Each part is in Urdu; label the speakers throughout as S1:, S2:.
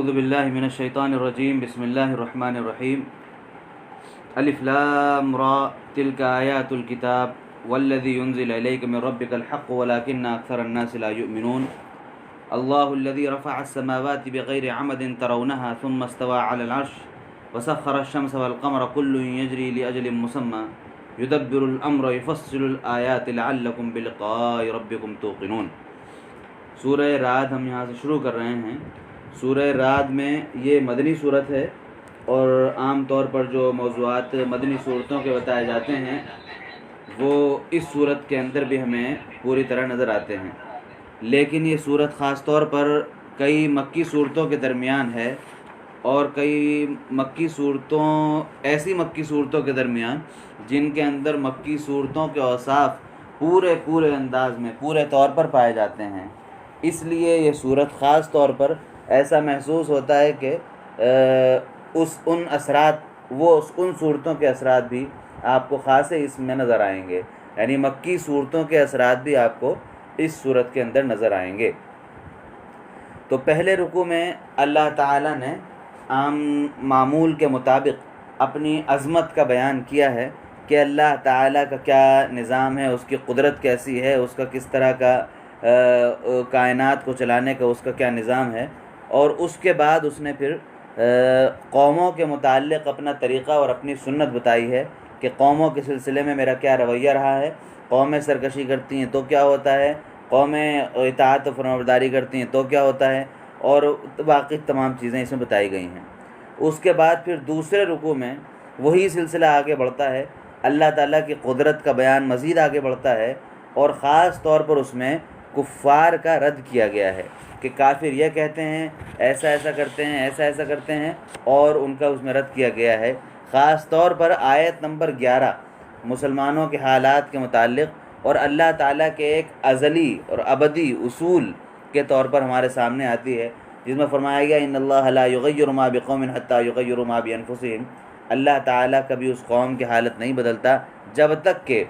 S1: اعوذ باللہ من الشیطان الرجیم بسم اللہ الرحمن الرحیم الف لام را تلک آیات الکتاب والذی انزل الیک من ربک الحق ولکن اکثر الناس لا یؤمنون اللہ الذی رفع السماوات بغیر عمد ترونها ثم استوى على العرش وسخر الشمس والقمر كل يجري لأجل مسمى يدبر الامر يفصل الآیات لعلکم بلقاء ربکم توقنون۔ سورہ رعد ہم یہاں سے شروع کر رہے ہیں۔ سورہ رعد میں یہ مدنی صورت ہے اور عام طور پر جو موضوعات مدنی صورتوں کے بتائے جاتے ہیں وہ اس صورت کے اندر بھی ہمیں پوری طرح نظر آتے ہیں، لیکن یہ صورت خاص طور پر کئی مکی صورتوں کے درمیان ہے اور کئی ایسی مکی صورتوں کے درمیان جن کے اندر مکی صورتوں کے اوصاف پورے انداز میں پورے طور پر پائے جاتے ہیں۔ اس لیے یہ صورت خاص طور پر ایسا محسوس ہوتا ہے کہ ان صورتوں کے اثرات بھی آپ کو خاصے اس میں نظر آئیں گے، یعنی مکی صورتوں کے اثرات بھی آپ کو اس صورت کے اندر نظر آئیں گے۔ تو پہلے رکوع میں اللہ تعالیٰ نے عام معمول کے مطابق اپنی عظمت کا بیان کیا ہے کہ اللہ تعالیٰ کا کیا نظام ہے، اس کی قدرت کیسی ہے، اس کا کس طرح کا کائنات کو چلانے کا اس کا کیا نظام ہے، اور اس کے بعد اس نے پھر قوموں کے متعلق اپنا طریقہ اور اپنی سنت بتائی ہے کہ قوموں کے سلسلے میں میرا کیا رویہ رہا ہے۔ قومیں سرکشی کرتی ہیں تو کیا ہوتا ہے، قومیں اطاعت و فرمانبرداری کرتی ہیں تو کیا ہوتا ہے، اور باقی تمام چیزیں اس میں بتائی گئی ہیں۔ اس کے بعد پھر دوسرے رکوع میں وہی سلسلہ آگے بڑھتا ہے، اللہ تعالیٰ کی قدرت کا بیان مزید آگے بڑھتا ہے، اور خاص طور پر اس میں کفار کا رد کیا گیا ہے کہ کافر یہ کہتے ہیں ایسا ایسا کرتے ہیں، ایسا ایسا کرتے ہیں، اور ان کا اس میں رد کیا گیا ہے۔ خاص طور پر آیت نمبر 11 مسلمانوں کے حالات کے متعلق اور اللہ تعالیٰ کے ایک ازلی اور ابدی اصول کے طور پر ہمارے سامنے آتی ہے، جس میں فرمایا گیا ان اللہ لا یغیر ما بقوم حتی یغیروا ما بانفسہم، اللہ تعالیٰ کبھی اس قوم کی حالت نہیں بدلتا جب تک کہ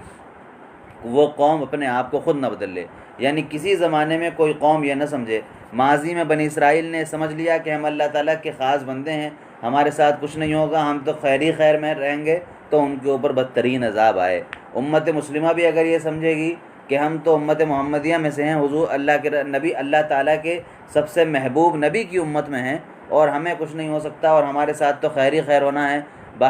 S1: وہ قوم اپنے آپ کو خود نہ بدل لے۔ یعنی کسی زمانے میں کوئی قوم یہ نہ سمجھے، ماضی میں بنی اسرائیل نے سمجھ لیا کہ ہم اللہ تعالیٰ کے خاص بندے ہیں، ہمارے ساتھ کچھ نہیں ہوگا، ہم تو خیر میں رہیں گے، تو ان کے اوپر بدترین عذاب آئے۔ امت مسلمہ بھی اگر یہ سمجھے گی کہ ہم تو امت محمدیہ میں سے ہیں، حضور اللہ کے نبی اللہ تعالیٰ کے سب سے محبوب نبی کی امت میں ہیں، اور ہمیں کچھ نہیں ہو سکتا اور ہمارے ساتھ تو خیر ہونا ہے،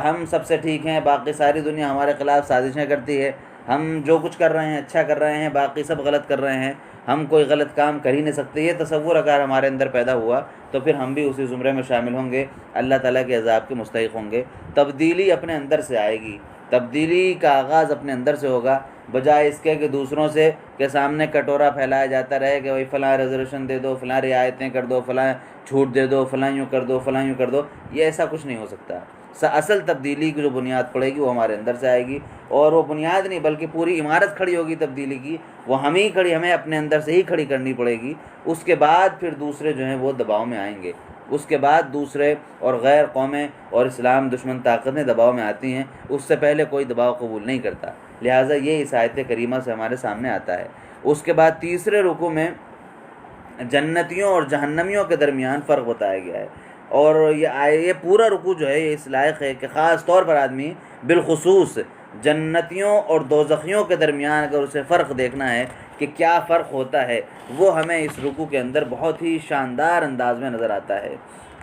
S1: ہم سب سے ٹھیک ہیں، باقی ساری دنیا ہمارے خلاف سازشیں کرتی ہے، ہم جو کچھ کر رہے ہیں اچھا کر رہے ہیں، باقی سب غلط کر رہے ہیں، ہم کوئی غلط کام کر ہی نہیں سکتے، یہ تصور اگر ہمارے اندر پیدا ہوا تو پھر ہم بھی اسی زمرے میں شامل ہوں گے، اللہ تعالیٰ کے عذاب کے مستحق ہوں گے۔ تبدیلی اپنے اندر سے آئے گی، تبدیلی کا آغاز اپنے اندر سے ہوگا، بجائے اس کے کہ دوسروں سے کے سامنے کٹورا پھیلایا جاتا رہے کہ بھائی فلاں ریزرویشن دے دو، فلاں رعایتیں کر دو، فلاں چھوٹ دے دو، فلاں یوں کر دو، فلاں یوں کر دو، یہ ایسا کچھ نہیں ہو سکتا۔ اصل تبدیلی کی جو بنیاد پڑے گی وہ ہمارے اندر سے آئے گی، اور وہ بنیاد نہیں بلکہ پوری عمارت کھڑی ہوگی تبدیلی کی، وہ ہمیں اپنے اندر سے ہی کھڑی کرنی پڑے گی۔ اس کے بعد پھر دوسرے جو ہیں وہ دباؤ میں آئیں گے، اس کے بعد دوسرے اور غیر قومیں اور اسلام دشمن طاقتیں دباؤ میں آتی ہیں، اس سے پہلے کوئی دباؤ قبول نہیں کرتا، لہٰذا یہ اس آیت کریمہ سے ہمارے سامنے آتا ہے۔ اس کے بعد تیسرے رکوع میں جنتیوں اور جہنمیوں کے درمیان فرق بتایا گیا ہے، اور یہ پورا رکوع جو ہے یہ اس لائق ہے کہ خاص طور پر آدمی بالخصوص جنتیوں اور دوزخیوں کے درمیان اگر اسے فرق دیکھنا ہے کہ کیا فرق ہوتا ہے، وہ ہمیں اس رکوع کے اندر بہت ہی شاندار انداز میں نظر آتا ہے۔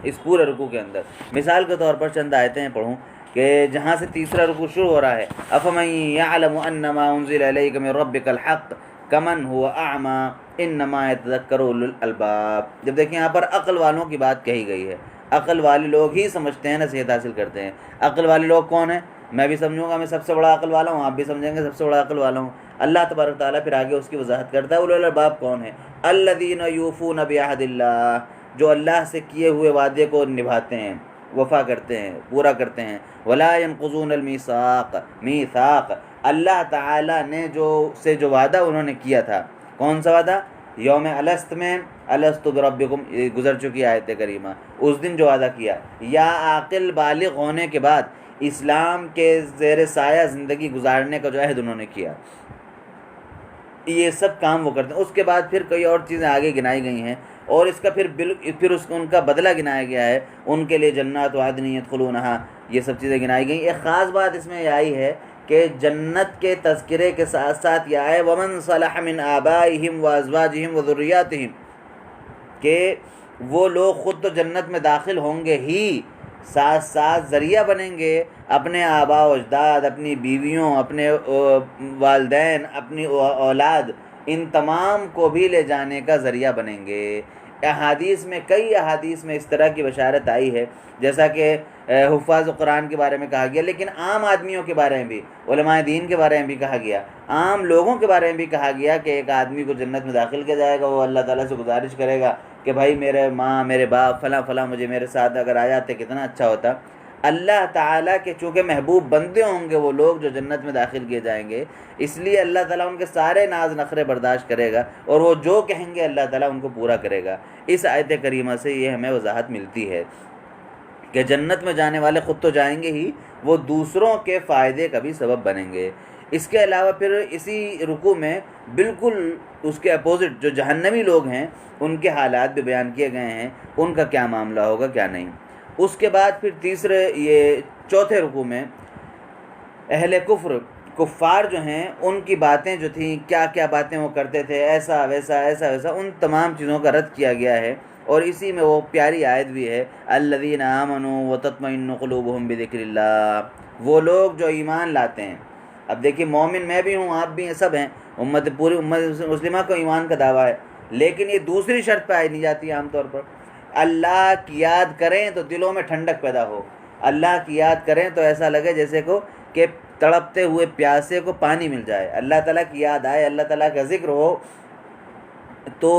S1: اس پورے رکوع کے اندر مثال کے طور پر چند آیتیں پڑھوں کہ جہاں سے تیسرا رکوع شروع ہو رہا ہے، افمن یعلم انما انزل الیک من ربک الحق کمن هو اعمی انما یتذکر اولو الالباب۔ جب دیکھیں یہاں پر عقل والوں کی بات کہی گئی ہے، عقل والے لوگ ہی سمجھتے ہیں، نصیحت حاصل کرتے ہیں۔ عقل والے لوگ کون ہیں؟ میں بھی سمجھوں گا میں سب سے بڑا عقل والا ہوں، آپ بھی سمجھیں گے سب سے بڑا عقل والا ہوں۔ اللہ تبارک تعالیٰ پھر آگے اس کی وضاحت کرتا ہے اولو الالباب کون ہے؟ الذین یوفون بعہد اللہ، جو اللہ سے کیے ہوئے وعدے کو نبھاتے ہیں، وفا کرتے ہیں، پورا کرتے ہیں۔ ولا ينقضون الميثاق، میثاق اللہ تعالیٰ نے جو وعدہ انہوں نے کیا تھا، کون سا وعدہ؟ یوم الست میں الست بربکم، گزر چکی آیت کریمہ، اس دن جو وعدہ کیا، یا عاقل بالغ ہونے کے بعد اسلام کے زیر سایہ زندگی گزارنے کا جو عہد انہوں نے کیا، یہ سب کام وہ کرتے ہیں۔ اس کے بعد پھر کئی اور چیزیں آگے گنائی گئی ہیں، اور اس کا پھر ان کا بدلہ گنایا گیا ہے، ان کے لیے جنات عدن یدخلونہا، یہ سب چیزیں گنائی گئیں۔ ایک خاص بات اس میں یہ آئی ہے کہ جنت کے تذکرے کے ساتھ ساتھ یہ آئے ومن صلح من آبائہم وازواجہم وذریاتہم، کہ وہ لوگ خود تو جنت میں داخل ہوں گے ہی، ساتھ ساتھ ذریعہ بنیں گے اپنے آباء و اجداد، اپنی بیویوں، اپنے والدین، اپنی اولاد، ان تمام کو بھی لے جانے کا ذریعہ بنیں گے۔ کئی احادیث میں اس طرح کی بشارت آئی ہے، جیسا کہ حفاظ قرآن کے بارے میں کہا گیا، لیکن عام آدمیوں کے بارے میں بھی، علماء دین کے بارے میں بھی کہا گیا، عام لوگوں کے بارے میں بھی کہا گیا کہ ایک آدمی کو جنت میں داخل کیا جائے گا، وہ اللہ تعالیٰ سے گزارش کرے گا کہ بھائی میرے ماں، میرے باپ، فلاں فلاں مجھے میرے ساتھ اگر آ جاتے کتنا اچھا ہوتا۔ اللہ تعالیٰ کے چونکہ محبوب بندے ہوں گے وہ لوگ جو جنت میں داخل کیے جائیں گے، اس لیے اللہ تعالیٰ ان کے سارے ناز نخرے برداشت کرے گا، اور وہ جو کہیں گے اللہ تعالیٰ ان کو پورا کرے گا۔ اس آیت کریمہ سے یہ ہمیں وضاحت ملتی ہے کہ جنت میں جانے والے خود تو جائیں گے ہی، وہ دوسروں کے فائدے کا بھی سبب بنیں گے۔ اس کے علاوہ پھر اسی رکوع میں بالکل اس کے اپوزٹ جو جہنمی لوگ ہیں ان کے حالات بھی بیان کیے گئے ہیں، ان کا کیا معاملہ ہوگا کیا نہیں۔ اس کے بعد پھر چوتھے رکوع میں اہل کفار جو ہیں ان کی باتیں جو تھیں، کیا کیا باتیں وہ کرتے تھے، ایسا ویسا ایسا ویسا، ان تمام چیزوں کا رد کیا گیا ہے، اور اسی میں وہ پیاری آیت بھی ہے الذین آمنوا وتطمئن قلوبہم بذکر اللہ، وہ لوگ جو ایمان لاتے ہیں۔ اب دیکھیے مومن میں بھی ہوں، آپ بھی ہیں، سب ہیں، پوری امت مسلمہ کو ایمان کا دعویٰ ہے، لیکن یہ دوسری شرط پہ آئی نہیں جاتی ہے عام طور پر۔ اللہ کی یاد کریں تو دلوں میں ٹھنڈک پیدا ہو، اللہ کی یاد کریں تو ایسا لگے جیسے کہ تڑپتے ہوئے پیاسے کو پانی مل جائے، اللہ تعالیٰ کی یاد آئے، اللہ تعالیٰ کا ذکر ہو تو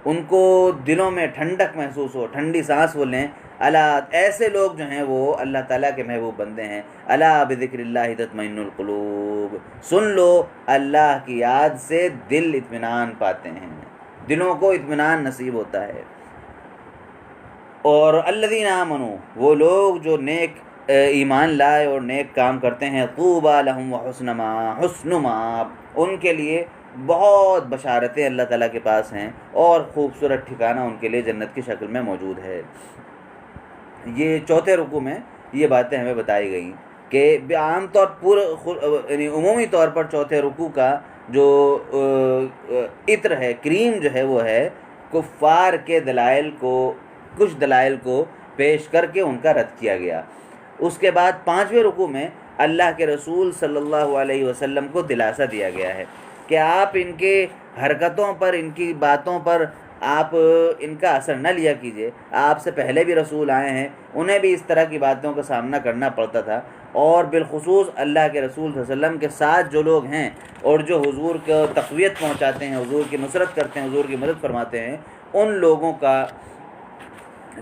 S1: ان کو دلوں میں ٹھنڈک محسوس ہو، ٹھنڈی سانس وہ لیں۔ اللہ، ایسے لوگ جو ہیں وہ اللہ تعالیٰ کے محبوب بندے ہیں۔ الا بذکر اللہ تطمئن القلوب، سن لو اللہ کی یاد سے دل اطمینان پاتے ہیں، دلوں کو اطمینان نصیب ہوتا ہے۔ اور الذین آمنوا، وہ لوگ جو نیک ایمان لائے اور نیک کام کرتے ہیں، طوبی لہم وحسن مآب، ان کے لیے بہت بشارتیں اللہ تعالیٰ کے پاس ہیں، اور خوبصورت ٹھکانہ ان کے لیے جنت کی شکل میں موجود ہے۔ یہ چوتھے رکوع میں یہ باتیں ہمیں بتائی گئیں کہ عام طور یعنی عمومی طور پر چوتھے رکوع کا جو عطر ہے، کریم جو ہے، وہ ہے کفار کے دلائل کو، کچھ دلائل کو پیش کر کے ان کا رد کیا گیا۔ اس کے بعد پانچویں رکوع میں اللہ کے رسول صلی اللہ علیہ وسلم کو دلاسا دیا گیا ہے کہ آپ ان کے حرکتوں پر، ان کی باتوں پر آپ ان کا اثر نہ لیا کیجیے۔ آپ سے پہلے بھی رسول آئے ہیں، انہیں بھی اس طرح کی باتوں کا سامنا کرنا پڑتا تھا، اور بالخصوص اللہ کے رسول صلی اللہ علیہ وسلم کے ساتھ جو لوگ ہیں اور جو حضور کو تقویت پہنچاتے ہیں، حضور کی نصرت کرتے ہیں، حضور کی مدد فرماتے ہیں، ان لوگوں کا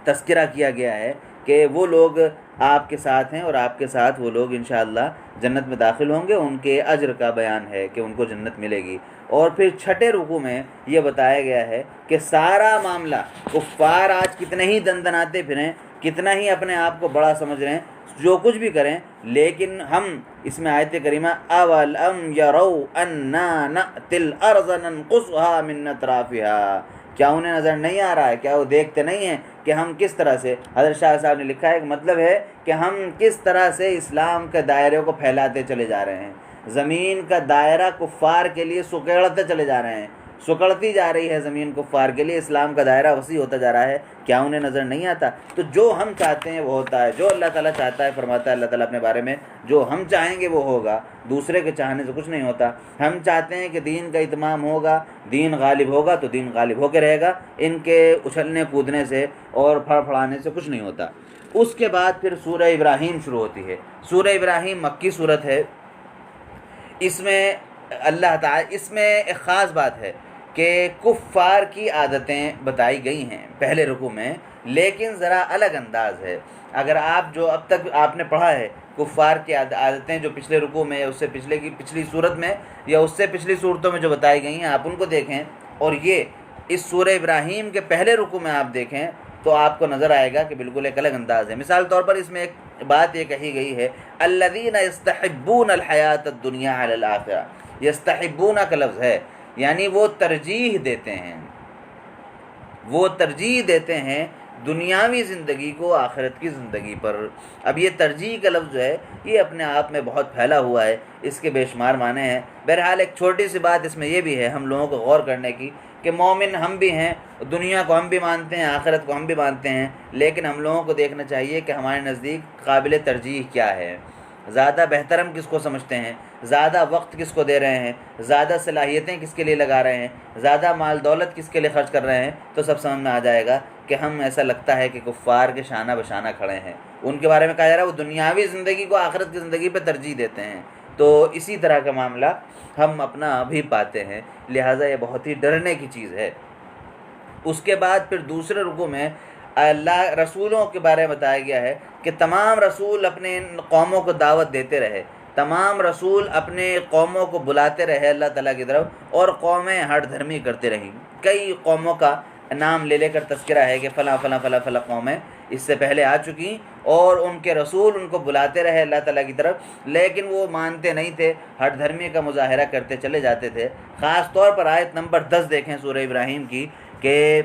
S1: تذکرہ کیا گیا ہے کہ وہ لوگ آپ کے ساتھ ہیں، اور آپ کے ساتھ وہ لوگ انشاءاللہ جنت میں داخل ہوں گے، ان کے اجر کا بیان ہے کہ ان کو جنت ملے گی۔ اور پھر چھٹے رکوع میں یہ بتایا گیا ہے کہ سارا معاملہ، کفار آج کتنے ہی دندناتے پھریں، کتنا ہی اپنے آپ کو بڑا سمجھ رہے ہیں، جو کچھ بھی کریں، لیکن ہم اس میں آیت کریمہ اولم یروا انا نأتی الارض ننقصها من اطرافها، کیا انہیں نظر نہیں آ رہا ہے، کیا وہ دیکھتے نہیں ہیں کہ ہم کس طرح سے، حضرت شاہ صاحب نے لکھا ہے کہ مطلب ہے کہ ہم کس طرح سے اسلام کے دائرے کو پھیلاتے چلے جا رہے ہیں، زمین کا دائرہ کفار کے لیے سکیڑتے چلے جا رہے ہیں، سکڑتی جا رہی ہے زمین کفار کے لیے، اسلام کا دائرہ وسیع ہوتا جا رہا ہے، کیا انہیں نظر نہیں آتا؟ تو جو ہم چاہتے ہیں وہ ہوتا ہے، جو اللہ تعالیٰ چاہتا ہے فرماتا ہے اللہ تعالیٰ اپنے بارے میں، جو ہم چاہیں گے وہ ہوگا، دوسرے کے چاہنے سے کچھ نہیں ہوتا۔ ہم چاہتے ہیں کہ دین کا اتمام ہوگا، دین غالب ہوگا، تو دین غالب ہو کے رہے گا، ان کے اچھلنے کودنے سے اور پھڑ پھڑانے سے کچھ نہیں ہوتا۔ اس کے بعد پھر سورہ ابراہیم شروع ہوتی ہے۔ سورہ ابراہیم مکی صورت ہے، اس میں اللہ تعالیٰ، اس میں ایک خاص بات ہے کہ کفار کی عادتیں بتائی گئی ہیں پہلے رکوع میں، لیکن ذرا الگ انداز ہے۔ اگر آپ جو اب تک آپ نے پڑھا ہے کفار کی عادتیں جو پچھلے رکوع میں یا اس سے پچھلی صورت میں یا اس سے پچھلی صورتوں میں جو بتائی گئی ہیں، آپ ان کو دیکھیں، اور یہ اس سورہ ابراہیم کے پہلے رکوع میں آپ دیکھیں تو آپ کو نظر آئے گا کہ بالکل ایک الگ انداز ہے۔ مثال طور پر اس میں ایک بات یہ کہی گئی ہے الذین یستحبون الحیات الدنیا علی الآخرہ، یستحبون کا لفظ ہے، یعنی وہ ترجیح دیتے ہیں، وہ ترجیح دیتے ہیں دنیاوی زندگی کو آخرت کی زندگی پر۔ اب یہ ترجیح کا لفظ جو ہے یہ اپنے آپ میں بہت پھیلا ہوا ہے، اس کے بے شمار معنی ہیں۔ بہرحال ایک چھوٹی سی بات اس میں یہ بھی ہے ہم لوگوں کو غور کرنے کی کہ مومن ہم بھی ہیں، دنیا کو ہم بھی مانتے ہیں، آخرت کو ہم بھی مانتے ہیں، لیکن ہم لوگوں کو دیکھنا چاہیے کہ ہمارے نزدیک قابل ترجیح کیا ہے، زیادہ بہتر ہم کس کو سمجھتے ہیں، زیادہ وقت کس کو دے رہے ہیں، زیادہ صلاحیتیں کس کے لیے لگا رہے ہیں، زیادہ مال دولت کس کے لیے خرچ کر رہے ہیں، تو سب سمجھ میں آ جائے گا کہ ہم ایسا لگتا ہے کہ کفار کے شانہ بشانہ کھڑے ہیں۔ ان کے بارے میں کہا جا رہا ہے وہ دنیاوی زندگی کو آخرت کی زندگی پہ ترجیح دیتے ہیں۔ تو اسی طرح کا معاملہ ہم اپنا بھی پاتے ہیں، لہٰذا یہ بہت ہی ڈرنے کی چیز ہے۔ اس کے بعد پھر دوسرے رکوع میں اللہ رسولوں کے بارے میں بتایا گیا ہے کہ تمام رسول اپنے قوموں کو دعوت دیتے رہے، تمام رسول اپنے قوموں کو بلاتے رہے اللہ تعالیٰ کی طرف، اور قومیں ہٹ دھرمی کرتے رہیں۔ کئی قوموں کا نام لے کر تذکرہ ہے کہ فلاں فلاں فلاں فلاں قومیں اس سے پہلے آ چکی، اور ان کے رسول ان کو بلاتے رہے اللہ تعالیٰ کی طرف، لیکن وہ مانتے نہیں تھے، ہٹ دھرمی کا مظاہرہ کرتے چلے جاتے تھے۔ خاص طور پر آیت نمبر 10 دیکھیں سورہ ابراہیم کی، کہ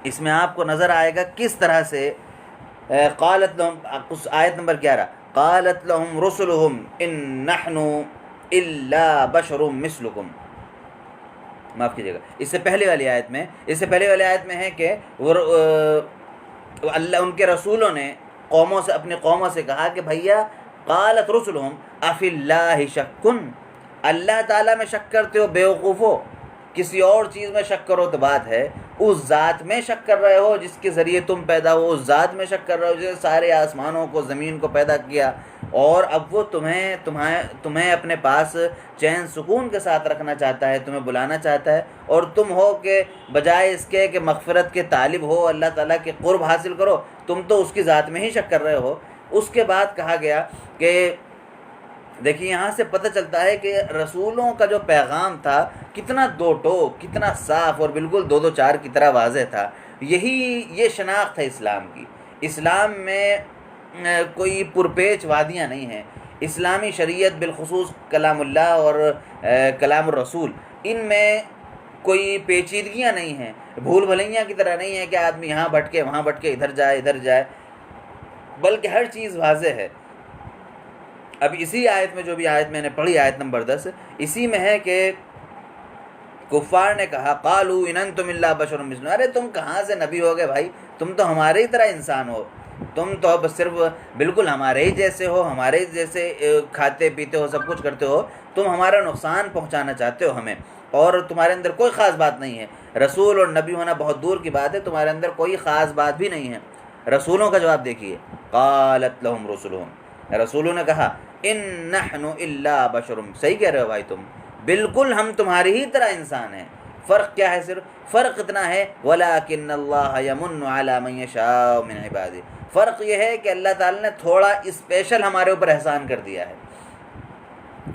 S1: اس میں آپ کو نظر آئے گا کس طرح سے قالت لهم، آیت نمبر 11، قالت لهم رسلهم ان نحن الا بشر مثلكم، معاف کیجیے گا، اس سے پہلے والی آیت میں ہے کہ اللہ ان کے رسولوں نے قوموں سے، اپنی قوموں سے کہا کہ بھیا قالت رسلهم افی اللہ شک، اللہ تعالیٰ میں شک کرتے ہو بیوقوفو، کسی اور چیز میں شک کرو تو بات ہے، اس ذات میں شک کر رہے ہو جس کے ذریعے تم پیدا ہو، اس ذات میں شک کر رہے ہو جس نے سارے آسمانوں کو زمین کو پیدا کیا، اور اب وہ تمہیں اپنے پاس چین سکون کے ساتھ رکھنا چاہتا ہے، تمہیں بلانا چاہتا ہے، اور تم ہو کہ بجائے اس کے کہ مغفرت کے طالب ہو، اللہ تعالیٰ کے قرب حاصل کرو، تم تو اس کی ذات میں ہی شک کر رہے ہو۔ اس کے بعد کہا گیا کہ دیکھیے یہاں سے پتہ چلتا ہے کہ رسولوں کا جو پیغام تھا کتنا دو ٹوک، کتنا صاف اور بالکل دو دو چار کی طرح واضح تھا۔ یہ شناخت ہے اسلام کی۔ اسلام میں کوئی پرپیچ وادیاں نہیں ہیں۔ اسلامی شریعت بالخصوص کلام اللہ اور کلام الرسول، ان میں کوئی پیچیدگیاں نہیں ہیں، بھول بھلیاں کی طرح نہیں ہے کہ آدمی یہاں بھٹکے وہاں بھٹکے، ادھر جائے ادھر جائے، بلکہ ہر چیز واضح ہے۔ اب اسی آیت میں جو بھی آیت میں نے پڑھی، آیت نمبر 10، اسی میں ہے کہ کفار نے کہا قالوا ان انتم الا بشر مثلنا، ارے تم کہاں سے نبی ہو گئے بھائی، تم تو ہمارے ہی طرح انسان ہو، تم تو اب صرف بالکل ہمارے ہی جیسے ہو، ہمارے ہی جیسے کھاتے پیتے ہو، سب کچھ کرتے ہو، تم ہمارا نقصان پہنچانا چاہتے ہو ہمیں، اور تمہارے اندر کوئی خاص بات نہیں ہے، رسول اور نبی ہونا بہت دور کی بات ہے، تمہارے اندر کوئی خاص بات بھی نہیں ہے۔ رسولوں کا جواب دیکھیے، قالت لهم رسلهم، رسولوں نے کہا ان نحن الا بشر، صحیح کہہ رہے ہو بھائی، تم بالکل ہم تمہاری ہی طرح انسان ہیں، فرق کیا ہے؟ صرف فرق اتنا ہے ولکن اللہ یمن علی من یشاء من عبادہ، فرق یہ ہے کہ اللہ تعالی نے تھوڑا اسپیشل ہمارے اوپر احسان کر دیا ہے۔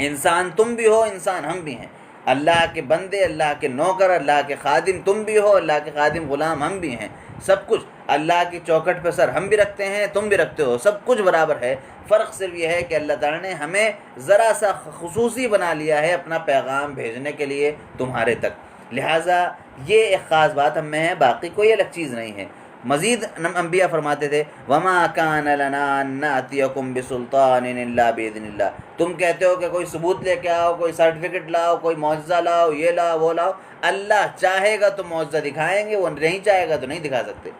S1: انسان تم بھی ہو، انسان ہم بھی ہیں، اللہ کے بندے، اللہ کے نوکر، اللہ کے خادم تم بھی ہو، اللہ کے خادم غلام ہم بھی ہیں، سب کچھ اللہ کی چوکٹ پہ سر ہم بھی رکھتے ہیں، تم بھی رکھتے ہو، سب کچھ برابر ہے۔ فرق صرف یہ ہے کہ اللہ تعالیٰ نے ہمیں ذرا سا خصوصی بنا لیا ہے اپنا پیغام بھیجنے کے لیے تمہارے تک، لہٰذا یہ ایک خاص بات ہم میں ہے، باقی کوئی الگ چیز نہیں ہے۔ مزید انبیاء فرماتے تھے وَمَا كَانَ لَنَا أَن نَأْتِيَكُمْ بِسُلْطَانٍ إِلَّا بِإِذْنِ اللَّهِ، تم کہتے ہو کہ کوئی ثبوت لے کے آؤ، کوئی سرٹیفکیٹ لاؤ، کوئی معجزہ لاؤ، یہ لاؤ وہ لاؤ، اللہ چاہے گا تو معجزہ دکھائیں گے، وہ نہیں چاہے گا تو نہیں دکھا سکتے۔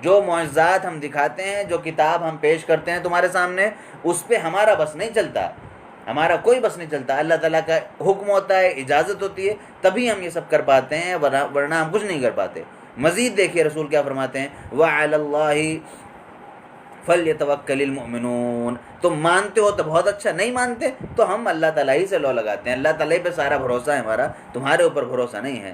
S1: جو معجزات ہم دکھاتے ہیں، جو کتاب ہم پیش کرتے ہیں تمہارے سامنے، اس پہ ہمارا بس نہیں چلتا، ہمارا کوئی بس نہیں چلتا، اللہ تعالیٰ کا حکم ہوتا ہے، اجازت ہوتی ہے، تبھی ہم یہ سب کر پاتے ہیں، ورنہ ہم کچھ نہیں کر پاتے۔ مزید دیکھیے رسول کیا فرماتے ہیں وَعَلَى اللَّهِ فَلْيَتَوَكَّلِ الْمُؤْمِنُونَ، تم مانتے ہو تو بہت اچھا، نہیں مانتے تو ہم اللہ تعالیٰ ہی سے لو لگاتے ہیں، اللہ تعالیٰ پہ سارا بھروسہ ہے ہمارا، تمہارے اوپر بھروسہ نہیں ہے۔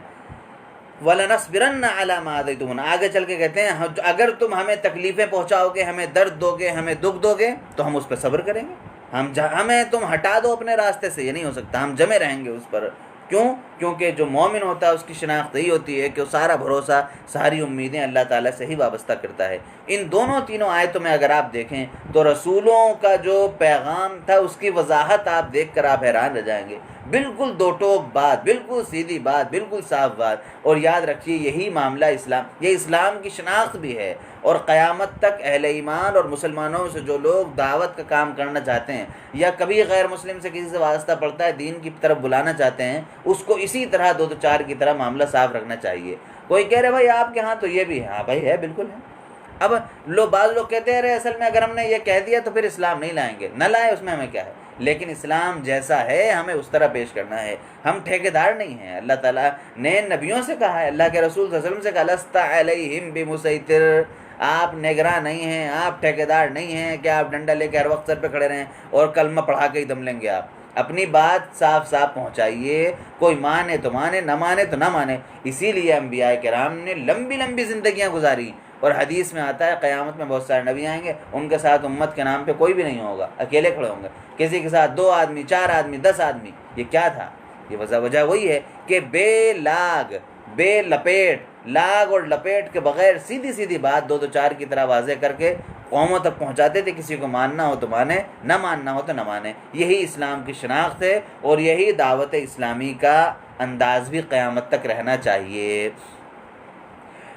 S1: وَلَنَصْبِرَنَّ عَلَى مَا آذَيْتُمُونَا، آگے چل کے کہتے ہیں اگر تم ہمیں تکلیفیں پہنچاؤ گے، ہمیں درد دو گے، ہمیں دکھ دو گے تو ہم اس پہ صبر کریں گے، ہمیں تم ہٹا دو اپنے راستے سے، یہ نہیں ہو سکتا، ہم جمے رہیں گے اس پر۔ کیوں؟ کیونکہ جو مومن ہوتا ہے اس کی شناخت یہی ہوتی ہے کہ وہ سارا بھروسہ، ساری امیدیں اللہ تعالیٰ سے ہی وابستہ کرتا ہے۔ ان دونوں تینوں آیتوں میں اگر آپ دیکھیں تو رسولوں کا جو پیغام تھا اس کی وضاحت آپ دیکھ کر آپ حیران رہ جائیں گے۔ بالکل دو ٹوک بات، بالکل سیدھی بات، بالکل صاف بات. اور یاد رکھیے یہی معاملہ یہ اسلام کی شناخت بھی ہے. اور قیامت تک اہل ایمان اور مسلمانوں سے جو لوگ دعوت کا کام کرنا چاہتے ہیں یا کبھی غیر مسلم سے کسی سے واسطہ پڑتا ہے دین کی طرف بلانا چاہتے ہیں، اس کو اسی طرح 2 تو 4 کی طرح معاملہ صاف رکھنا چاہیے. کوئی کہہ رہے بھائی آپ کے ہاں تو یہ بھی ہے، ہاں بھائی ہے، بالکل ہے. اب بعض لوگ کہتے ہیں اصل میں اگر ہم نے یہ کہہ دیا تو پھر اسلام نہیں لائیں گے. نہ لائیں، اس میں ہمیں کیا ہے، لیکن اسلام جیسا ہے ہمیں اس طرح پیش کرنا ہے. ہم ٹھیکیدار نہیں ہیں. اللہ تعالیٰ نے نبیوں سے کہا ہے، اللہ کے رسول صلی اللہ علیہ وسلم سے کہا لست علیہم بمسیطر، آپ نگراں نہیں ہیں، آپ ٹھیکیدار نہیں ہیں کہ آپ ڈنڈا لے کے ہر وقت سر پہ کھڑے رہیں اور کلمہ پڑھا کے ہی دم لیں گے. آپ اپنی بات صاف صاف پہنچائیے، کوئی مانے تو مانے، نہ مانے تو نہ مانے. اسی لیے انبیاء کرام نے لمبی لمبی زندگیاں گزاری. اور حدیث میں آتا ہے قیامت میں بہت سارے نبی آئیں گے، ان کے ساتھ امت کے نام پہ کوئی بھی نہیں ہوگا، اکیلے کھڑے ہوں گے. کسی کے ساتھ 2 آدمی، 4 آدمی، 10 آدمی. یہ کیا تھا؟ یہ وجہ وہی ہے کہ بے لاگ، بے لپیٹ، لاگ اور لپیٹ کے بغیر سیدھی سیدھی بات 2 تو 4 کی طرح واضح کر کے قوموں تک پہنچاتے تھے. کسی کو ماننا ہو تو مانے، نہ ماننا ہو تو نہ مانے. یہی اسلام کی شناخت ہے اور یہی دعوت اسلامی کا انداز بھی قیامت تک رہنا چاہیے.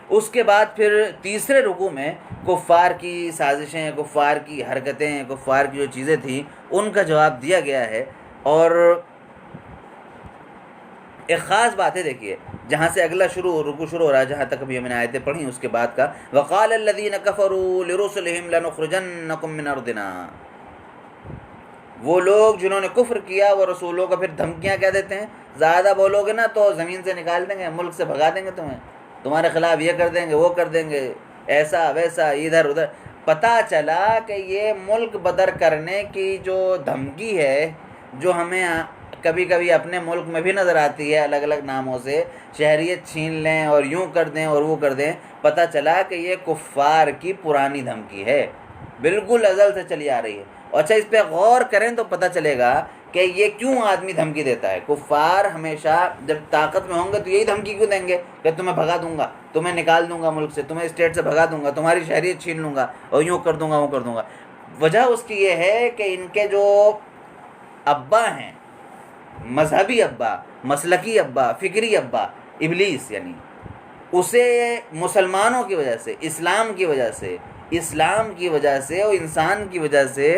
S1: اس کے بعد پھر تیسرے رکوع میں کفار کی سازشیں، کفار کی حرکتیں، کفار کی جو چیزیں تھیں ان کا جواب دیا گیا ہے. اور ایک خاص بات ہے، دیکھیے جہاں سے اگلا رکوع شروع ہو رہا ہے، جہاں تک ابھی ہم نے آیتیں پڑھی اس کے بعد کا وقال الذین کفروا لرسلہم لنخرجنکم من ارضنا. وہ لوگ جنہوں نے کفر کیا وہ رسولوں کو پھر دھمکیاں کیا دیتے ہیں، زیادہ بولو گے نا تو زمین سے نکال دیں گے، ملک سے بھگا دیں گے تمہیں، تمہارے خلاف یہ کر دیں گے، وہ کر دیں گے، ایسا ویسا ادھر ادھر. پتہ چلا کہ یہ ملک بدر کرنے کی جو دھمکی ہے، جو ہمیں کبھی کبھی اپنے ملک میں بھی نظر آتی ہے الگ الگ ناموں سے، شہریت چھین لیں اور یوں کر دیں اور وہ کر دیں. پتہ چلا کہ یہ کفار کی پرانی دھمکی ہے، بالکل ازل سے چلی آ رہی ہے. اچھا اس پہ غور کریں تو پتہ چلے گا کہ یہ کیوں آدمی دھمکی دیتا ہے. کفار ہمیشہ جب طاقت میں ہوں گے تو یہی دھمکی کیوں دیں گے کہ تمہیں بھگا دوں گا، تمہیں نکال دوں گا ملک سے، تمہیں اسٹیٹ سے بھگا دوں گا، تمہاری شہریت چھین لوں گا اور یوں کر دوں گا وہ کر دوں گا. وجہ اس کی یہ ہے کہ ان کے جو ابا ہیں، مذہبی ابا، مسلکی ابا، فکری ابا، ابلیس، یعنی اسے مسلمانوں کی وجہ سے، اسلام کی وجہ سے اور انسان کی وجہ سے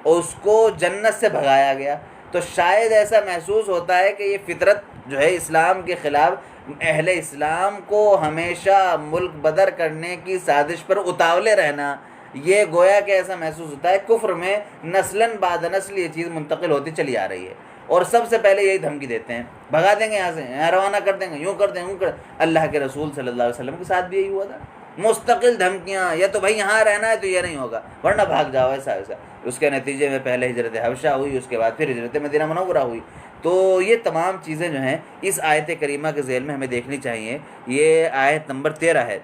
S1: اس کو جنت سے بھگایا گیا. تو شاید ایسا محسوس ہوتا ہے کہ یہ فطرت جو ہے اسلام کے خلاف، اہل اسلام کو ہمیشہ ملک بدر کرنے کی سازش پر اتاولے رہنا، یہ گویا کہ ایسا محسوس ہوتا ہے کفر میں نسلاً بعد نسل یہ چیز منتقل ہوتی چلی آ رہی ہے. اور سب سے پہلے یہی دھمکی دیتے ہیں، بھگا دیں گے یہاں سے، یہاں روانہ کر دیں گے، یوں کر دیں گے، یوں کر. اللہ کے رسول صلی اللہ علیہ وسلم کے ساتھ بھی یہی ہوا تھا، مستقل دھمکیاں، یا تو بھائی یہاں رہنا ہے تو یہ نہیں ہوگا ورنہ بھاگ جاؤ، ایسا ایسا. اس کے نتیجے میں پہلے ہجرت حبشہ ہوئی، اس کے بعد پھر ہجرت مدینہ منورہ ہوئی. تو یہ تمام چیزیں جو ہیں اس آیت کریمہ کے ذیل میں ہمیں دیکھنی چاہیے. یہ آیت نمبر 13 ہے.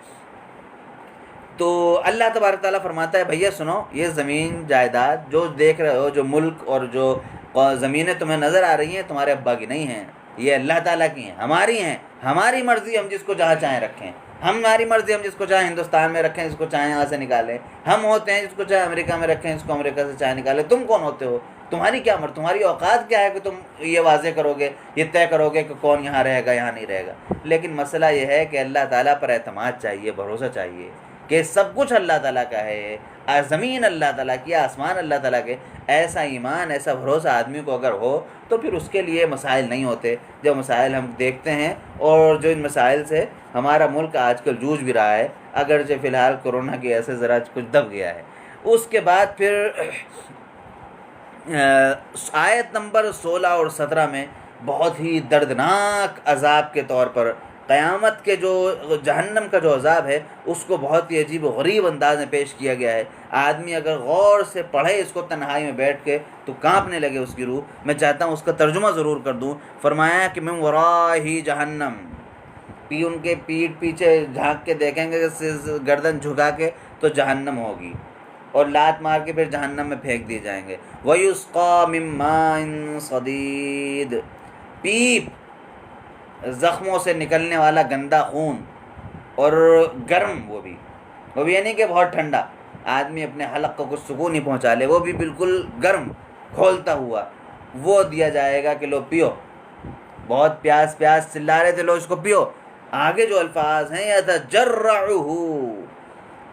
S1: تو اللہ تبارک تعالیٰ فرماتا ہے بھیا سنو، یہ زمین جائیداد جو دیکھ رہے ہو، جو ملک اور جو زمینیں تمہیں نظر آ رہی ہیں، تمہارے ابا کی نہیں ہیں، یہ اللہ تعالیٰ کی ہیں، ہماری ہیں. ہماری مرضی ہم جس کو جہاں چاہیں رکھیں، ہماری مرضی ہم جس کو چاہیں ہندوستان میں رکھیں، جس کو چاہیں یہاں سے نکالیں. ہم ہوتے ہیں جس کو چاہے امریکہ میں رکھیں، جس کو امریکہ سے چاہے نکالیں. تم کون ہوتے ہو؟ تمہاری کیا تمہاری اوقات کیا ہے کہ تم یہ واضح کرو گے، یہ طے کرو گے کہ کون یہاں رہے گا یہاں نہیں رہے گا. لیکن مسئلہ یہ ہے کہ اللہ تعالیٰ پر اعتماد چاہیے، بھروسہ چاہیے کہ سب کچھ اللہ تعالیٰ کا ہے، زمین اللہ تعالیٰ کی، آسمان اللہ تعالیٰ کے. ایسا ایمان، ایسا بھروسہ آدمی کو اگر ہو تو پھر اس کے لیے مسائل نہیں ہوتے جو مسائل ہم دیکھتے ہیں اور جو ان مسائل سے ہمارا ملک آج کل جوجھ بھی رہا ہے، اگرچہ فی الحال کورونا کی ایسے ذرا کچھ دب گیا ہے. اس کے بعد پھر آیت نمبر 16 اور 17 میں بہت ہی دردناک عذاب کے طور پر قیامت کے جو جہنم کا جو عذاب ہے اس کو بہت ہی عجیب و غریب انداز میں پیش کیا گیا ہے. آدمی اگر غور سے پڑھے اس کو تنہائی میں بیٹھ کے تو کانپنے لگے اس کی روح. میں چاہتا ہوں اس کا ترجمہ ضرور کر دوں. فرمایا کہ من ورائہ جہنم، ان کے پیٹھ پیچھے جھانک کے دیکھیں گے، گردن جھکا کے تو جہنم ہوگی اور لات مار کے پھر جہنم میں پھینک دیے جائیں گے. وَيُسْقَى مِن مَاءٍ صَدِيدٍ، پیپ، زخموں سے نکلنے والا گندا خون اور گرم، وہ بھی یہ نہیں کہ بہت ٹھنڈا آدمی اپنے حلق کو کچھ سکون ہی پہنچا لے، وہ بھی بالکل گرم کھولتا ہوا وہ دیا جائے گا کہ لو پیو. بہت پیاس پیاس چلا رہے تھے، لو اس کو پیو. آگے جو الفاظ ہیں یتجرعہ،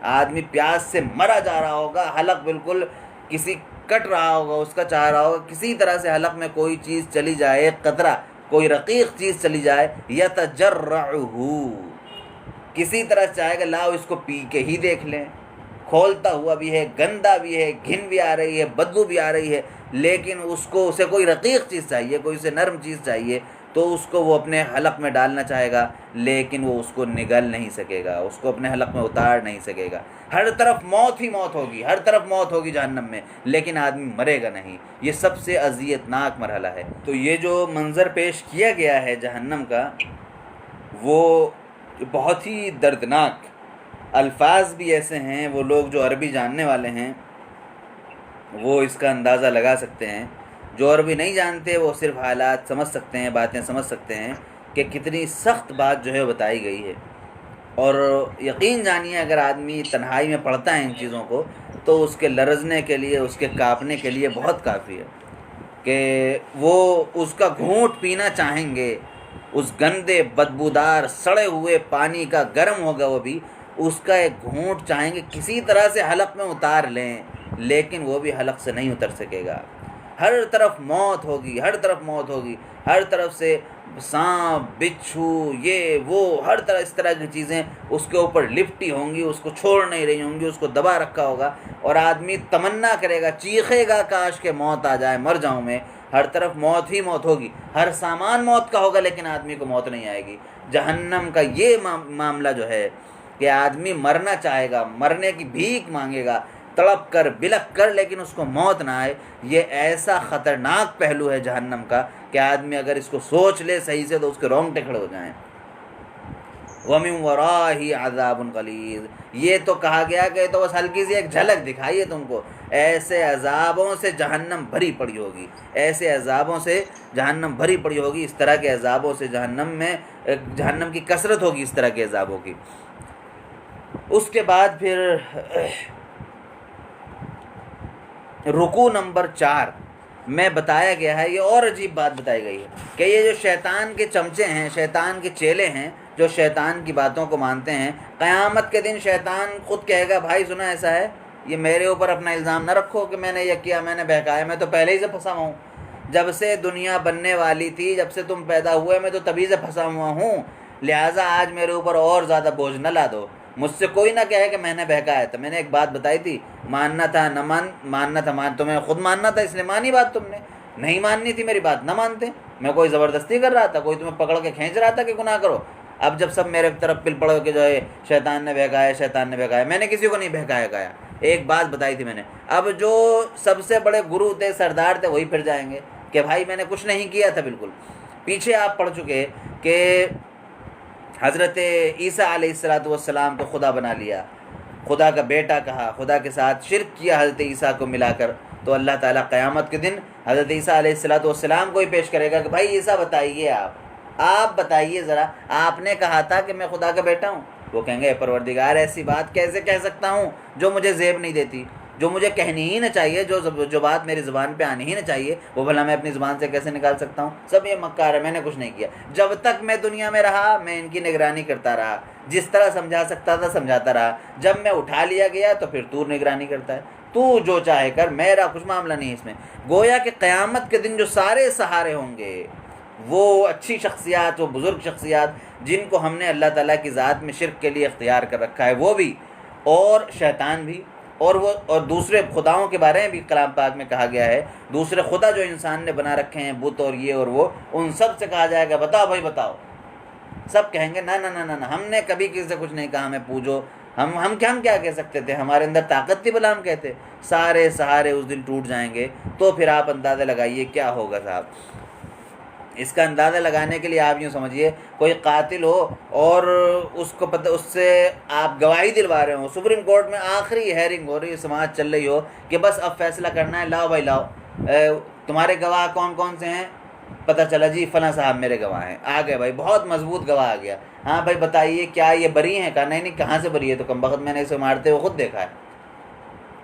S1: آدمی پیاس سے مرا جا رہا ہوگا، حلق بالکل کسی کٹ رہا ہوگا، اس کا چاہ رہا ہوگا کسی طرح سے حلق میں کوئی چیز چلی جائے، ایک قطرہ کوئی رقیق چیز چلی جائے. یتجرعہ، کسی طرح چاہے گا لاؤ اس کو پی کے ہی دیکھ لیں. کھولتا ہوا بھی ہے، گندا بھی ہے، گھن بھی آ رہی ہے، بدبو بھی آ رہی ہے، لیکن اسے کوئی رقیق چیز چاہیے، کوئی اسے نرم چیز چاہیے، تو اس کو وہ اپنے حلق میں ڈالنا چاہے گا، لیکن وہ اس کو نگل نہیں سکے گا، اس کو اپنے حلق میں اتار نہیں سکے گا. ہر طرف موت ہی موت ہوگی، ہر طرف موت ہوگی جہنم میں، لیکن آدمی مرے گا نہیں. یہ سب سے اذیت ناک مرحلہ ہے. تو یہ جو منظر پیش کیا گیا ہے جہنم کا، وہ بہت ہی دردناک. الفاظ بھی ایسے ہیں، وہ لوگ جو عربی جاننے والے ہیں وہ اس کا اندازہ لگا سکتے ہیں. جو عربی نہیں جانتے وہ صرف حالات سمجھ سکتے ہیں، باتیں سمجھ سکتے ہیں کہ کتنی سخت بات جو ہے بتائی گئی ہے. اور یقین جانیے اگر آدمی تنہائی میں پڑھتا ہے ان چیزوں کو، تو اس کے لرزنے کے لیے، اس کے کانپنے کے لیے بہت کافی ہے کہ وہ اس کا گھونٹ پینا چاہیں گے. اس گندے بدبودار سڑے ہوئے پانی کا، گرم ہوگا وہ بھی، اس کا ایک گھونٹ چاہیں گے کسی طرح سے حلق میں اتار لیں، لیکن وہ بھی حلق سے نہیں اتر سکے گا. ہر طرف موت ہوگی، ہر طرف موت ہوگی، ہر طرف سے سانپ، بچھو، یہ وہ، ہر طرح اس طرح کی چیزیں اس کے اوپر لپٹی ہوں گی، اس کو چھوڑ نہیں رہی ہوں گی، اس کو دبا رکھا ہوگا، اور آدمی تمنا کرے گا، چیخے گا کاش کہ موت آ جائے، مر جاؤں میں. ہر طرف موت ہی موت ہوگی، ہر سامان موت کا ہوگا، لیکن آدمی کو موت نہیں آئے گی. جہنم کا یہ معاملہ جو ہے کہ آدمی مرنا چاہے گا، مرنے کی بھیک مانگے گا، تڑپ کر بلک کر، لیکن اس کو موت نہ آئے. یہ ایسا خطرناک پہلو ہے جہنم کا کہ آدمی اگر اس کو سوچ لے صحیح سے تو اس کے رونگٹے کھڑے ہو جائیں. وَمِن وَرَائِهِ عَذَابٌ غَلِيظٌ، یہ تو کہا گیا کہ تو بس ہلکی سی ایک جھلک دکھائیے تم کو. ایسے عذابوں سے جہنم بھری پڑی ہوگی، ایسے عذابوں سے جہنم بھری پڑی ہوگی، اس طرح کے عذابوں سے جہنم کی کثرت ہوگی، اس طرح کے عذابوں کی. اس کے بعد پھر رکوع نمبر 4 میں بتایا گیا ہے، یہ اور عجیب بات بتائی گئی ہے کہ یہ جو شیطان کے چمچے ہیں، شیطان کے چیلے ہیں، جو شیطان کی باتوں کو مانتے ہیں، قیامت کے دن شیطان خود کہے گا بھائی سنا ایسا ہے، یہ میرے اوپر اپنا الزام نہ رکھو کہ میں نے یہ کیا، میں نے بہکایا، میں تو پہلے ہی سے پھنسا ہوا ہوں. جب سے دنیا بننے والی تھی، جب سے تم پیدا ہوئے، میں تو تبھی سے پھنسا ہوا ہوں، لہٰذا آج میرے اوپر اور زیادہ بوجھ نہ لا دو. مجھ سے کوئی نہ کہے کہ میں نے بہکایا تھا. میں نے ایک بات بتائی تھی، ماننا تھا نہ ماننا تھا، تمہیں خود ماننا تھا، اس لیے مانی بات تم نے. نہیں ماننی تھی میری بات نہ مانتے. میں کوئی زبردستی کر رہا تھا، کوئی تمہیں پکڑ کے کھینچ رہا تھا کہ گناہ کرو. اب جب سب میرے طرف پل پڑو کہ جو ہے شیطان نے بہکایا، شیطان نے بہکایا، میں نے کسی کو نہیں بہکایا گایا. ایک بات بتائی تھی میں نے. اب جو سب سے بڑے گرو تھے، سردار تھے، وہی پھر جائیں گے کہ بھائی میں نے کچھ نہیں کیا تھا. بالکل پیچھے آپ پڑھ چکے کہ حضرت عیسیٰ علیہ السلام کو خدا بنا لیا، خدا کا بیٹا کہا، خدا کے ساتھ شرک کیا حضرت عیسیٰ کو ملا کر. تو اللہ تعالیٰ قیامت کے دن حضرت عیسیٰ علیہ السلام کو ہی پیش کرے گا کہ بھائی عیسیٰ بتائیے، آپ بتائیے ذرا، آپ نے کہا تھا کہ میں خدا کا بیٹا ہوں. وہ کہیں گے اے پروردگار ایسی بات کیسے کہہ سکتا ہوں جو مجھے زیب نہیں دیتی، جو مجھے کہنی ہی نہ چاہیے، جو بات میری زبان پہ آنی ہی نہ چاہیے، وہ بھلا میں اپنی زبان سے کیسے نکال سکتا ہوں. سب یہ مکار ہے، میں نے کچھ نہیں کیا. جب تک میں دنیا میں رہا میں ان کی نگرانی کرتا رہا، جس طرح سمجھا سکتا تھا سمجھاتا رہا. جب میں اٹھا لیا گیا تو پھر تو نگرانی کرتا ہے، تو جو چاہے کر، میرا کچھ معاملہ نہیں اس میں. گویا کہ قیامت کے دن جو سارے سہارے ہوں گے، وہ اچھی شخصیات، وہ بزرگ شخصیات جن کو ہم نے اللہ تعالیٰ کی ذات میں شرک کے لیے اختیار کر رکھا ہے، وہ بھی، اور شیطان بھی، اور دوسرے خداؤں کے بارے میں بھی کلام پاک میں کہا گیا ہے. دوسرے خدا جو انسان نے بنا رکھے ہیں، بت اور یہ اور وہ، ان سب سے کہا جائے گا بتاؤ بھائی بتاؤ. سب کہیں گے نہ نہ نہ نہ، ہم نے کبھی کسی سے کچھ نہیں کہا، ہمیں پوجو. ہم کیا کہہ سکتے تھے، ہمارے اندر طاقت تھی بلا ہم کہتے. سارے سہارے اس دن ٹوٹ جائیں گے. تو پھر آپ اندازہ لگائیے کیا ہوگا صاحب. اس کا اندازہ لگانے کے لیے آپ یوں سمجھیے کوئی قاتل ہو اور اس کو پتہ، اس سے آپ گواہی دلوا رہے ہو، سپریم کورٹ میں آخری ہیئرنگ ہو رہی ہے، سماعت چل رہی ہو کہ بس اب فیصلہ کرنا ہے، لاؤ بھائی لاؤ، تمہارے گواہ کون کون سے ہیں؟ پتہ چلا جی فلاں صاحب میرے گواہ ہیں. آ گئے بھائی، بہت مضبوط گواہ آ گیا. ہاں بھائی بتائیے کیا یہ بری ہیں؟ کہا نہیں کہاں سے بری ہے، تو کم بخت میں نے اسے مارتے ہوئے خود دیکھا ہے.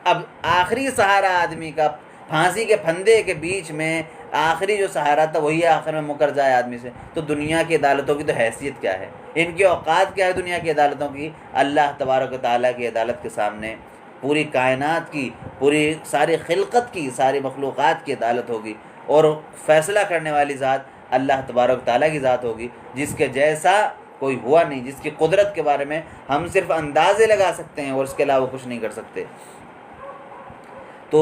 S1: اب آخری سہارا آدمی کا پھانسی کے پھندے کے بیچ میں آخری جو سہارا تھا وہی آخر میں مکر جائے آدمی سے، تو دنیا کی عدالتوں کی تو حیثیت کیا ہے، ان کی اوقات کیا ہے دنیا کی عدالتوں کی؟ اللہ تبارک و تعالیٰ کی عدالت کے سامنے پوری کائنات کی، پوری ساری خلقت کی، ساری مخلوقات کی عدالت ہوگی، اور فیصلہ کرنے والی ذات اللہ تبارک و تعالیٰ کی ذات ہوگی، جس کے جیسا کوئی ہوا نہیں، جس کی قدرت کے بارے میں ہم صرف اندازے لگا سکتے ہیں اور اس کے علاوہ کچھ نہیں کر سکتے۔ تو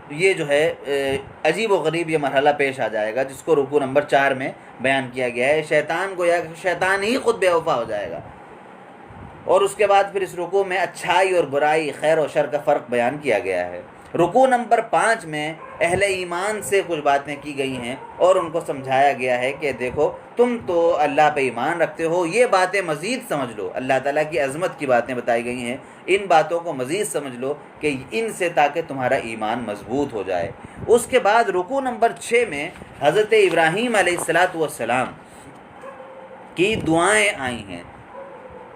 S1: یہ جو ہے عجیب و غریب یہ مرحلہ پیش آ جائے گا، جس کو رکوع نمبر 4 میں بیان کیا گیا ہے۔ شیطان کو یا شیطان ہی خود بے وفا ہو جائے گا، اور اس کے بعد پھر اس رکوع میں اچھائی اور برائی، خیر و شر کا فرق بیان کیا گیا ہے۔ رکوع نمبر 5 میں اہل ایمان سے کچھ باتیں کی گئی ہیں اور ان کو سمجھایا گیا ہے کہ دیکھو تم تو اللہ پہ ایمان رکھتے ہو، یہ باتیں مزید سمجھ لو، اللہ تعالیٰ کی عظمت کی باتیں بتائی گئی ہیں، ان باتوں کو مزید سمجھ لو کہ ان سے تاکہ تمہارا ایمان مضبوط ہو جائے۔ اس کے بعد رکوع نمبر 6 میں حضرت ابراہیم علیہ السلام کی دعائیں آئی ہیں۔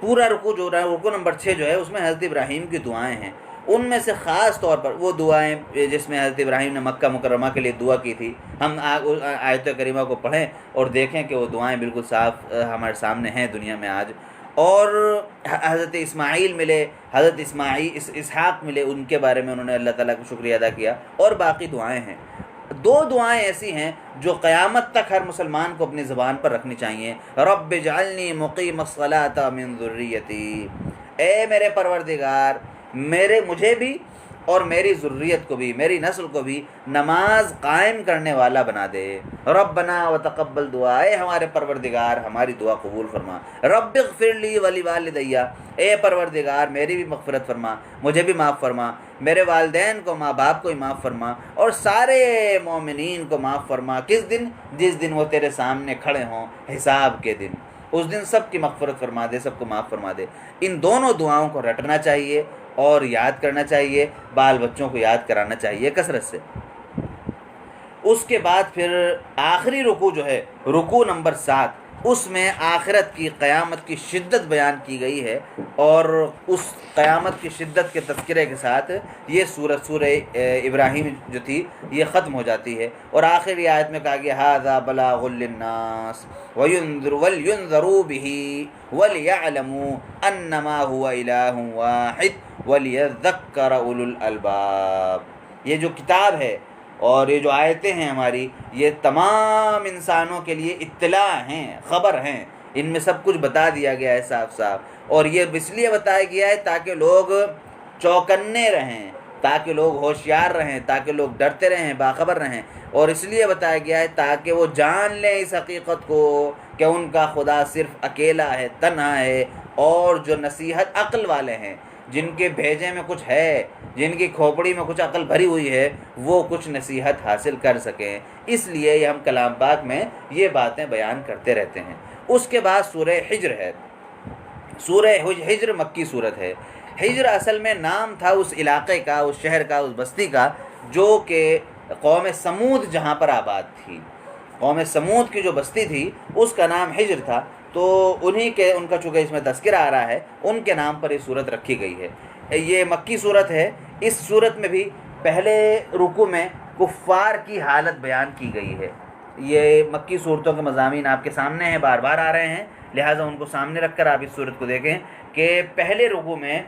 S1: پورا رکوع جو رکوع نمبر 6 جو ہے اس میں حضرت ابراہیم کی دعائیں ہیں، ان میں سے خاص طور پر وہ دعائیں جس میں حضرت ابراہیم نے مکہ مکرمہ کے لیے دعا کی تھی، ہم آیت کریمہ کو پڑھیں اور دیکھیں کہ وہ دعائیں بالکل صاف ہمارے سامنے ہیں دنیا میں آج۔ اور حضرت اسماعیل ملے، حضرت اسحاق ملے، ان کے بارے میں انہوں نے اللہ تعالیٰ کا شکریہ ادا کیا، اور باقی دعائیں ہیں۔ 2 دعائیں ایسی ہیں جو قیامت تک ہر مسلمان کو اپنی زبان پر رکھنی چاہیے۔ رب اجعلنی مقیم الصلاۃ من ذریتی، اے میرے پروردگار مجھے بھی اور میری ذریت کو بھی، میری نسل کو بھی نماز قائم کرنے والا بنا دے۔ ربنا وتقبل دعا، اے ہمارے پروردگار ہماری دعا قبول فرما۔ رب اغفر لی ولوالدی، اے پروردگار میری بھی مغفرت فرما، مجھے بھی معاف فرما، میرے والدین کو، ماں باپ کو بھی معاف فرما، اور سارے مومنین کو معاف فرما۔ کس دن؟ جس دن وہ تیرے سامنے کھڑے ہوں حساب کے دن، اس دن سب کی مغفرت فرما دے، سب کو معاف فرما دے۔ ان دونوں دعاؤں کو رٹنا چاہیے اور یاد کرنا چاہیے، بال بچوں کو یاد کرانا چاہیے کثرت سے۔ اس کے بعد پھر آخری رکوع جو ہے رکوع نمبر 7، اس میں آخرت کی قیامت کی شدت بیان کی گئی ہے، اور اس قیامت کی شدت کے تذکرے کے ساتھ یہ سورہ ابراہیم جو تھی یہ ختم ہو جاتی ہے، اور آخری آیت میں کہا گیا ھذا بلاغ للناس وَلْيُنذَرُوا بِهِ وَلْيَعْلَمُوا أَنَّمَا هُوَ إِلَٰهٌ وَاحِدٌ وَلْيَذَّكَّرَ أُولُو الْأَلْبَابِ۔ یہ جو کتاب ہے اور یہ جو آیتیں ہیں ہماری، یہ تمام انسانوں کے لیے اطلاع ہیں، خبر ہیں، ان میں سب کچھ بتا دیا گیا ہے صاف صاف، اور یہ اس لیے بتایا گیا ہے تاکہ لوگ چوکنے رہیں، تاکہ لوگ ہوشیار رہیں، تاکہ لوگ ڈرتے رہیں، باخبر رہیں، اور اس لیے بتایا گیا ہے تاکہ وہ جان لیں اس حقیقت کو کہ ان کا خدا صرف اکیلا ہے، تنہا ہے، اور جو نصیحت عقل والے ہیں، جن کے بھیجے میں کچھ ہے، جن کی کھوپڑی میں کچھ عقل بھری ہوئی ہے، وہ کچھ نصیحت حاصل کر سکیں۔ اس لیے یہ ہم کلام پاک میں یہ باتیں بیان کرتے رہتے ہیں۔ اس کے بعد سورہ حجر ہے۔ سورہ حجر مکی صورت ہے۔ حجر اصل میں نام تھا اس علاقے کا، اس شہر کا، اس بستی کا، جو کہ قوم سمود جہاں پر آباد تھی۔ قوم سمود کی جو بستی تھی اس کا نام حجر تھا، تو ان کا چونکہ اس میں تذکرہ آ رہا ہے، ان کے نام پر یہ صورت رکھی گئی ہے۔ یہ مکی صورت ہے۔ اس صورت میں بھی پہلے رکوع میں کفار کی حالت بیان کی گئی ہے۔ یہ مکی صورتوں کے مضامین آپ کے سامنے ہیں، بار بار آ رہے ہیں، لہٰذا ان کو سامنے رکھ کر آپ اس صورت کو دیکھیں کہ پہلے رکوع میں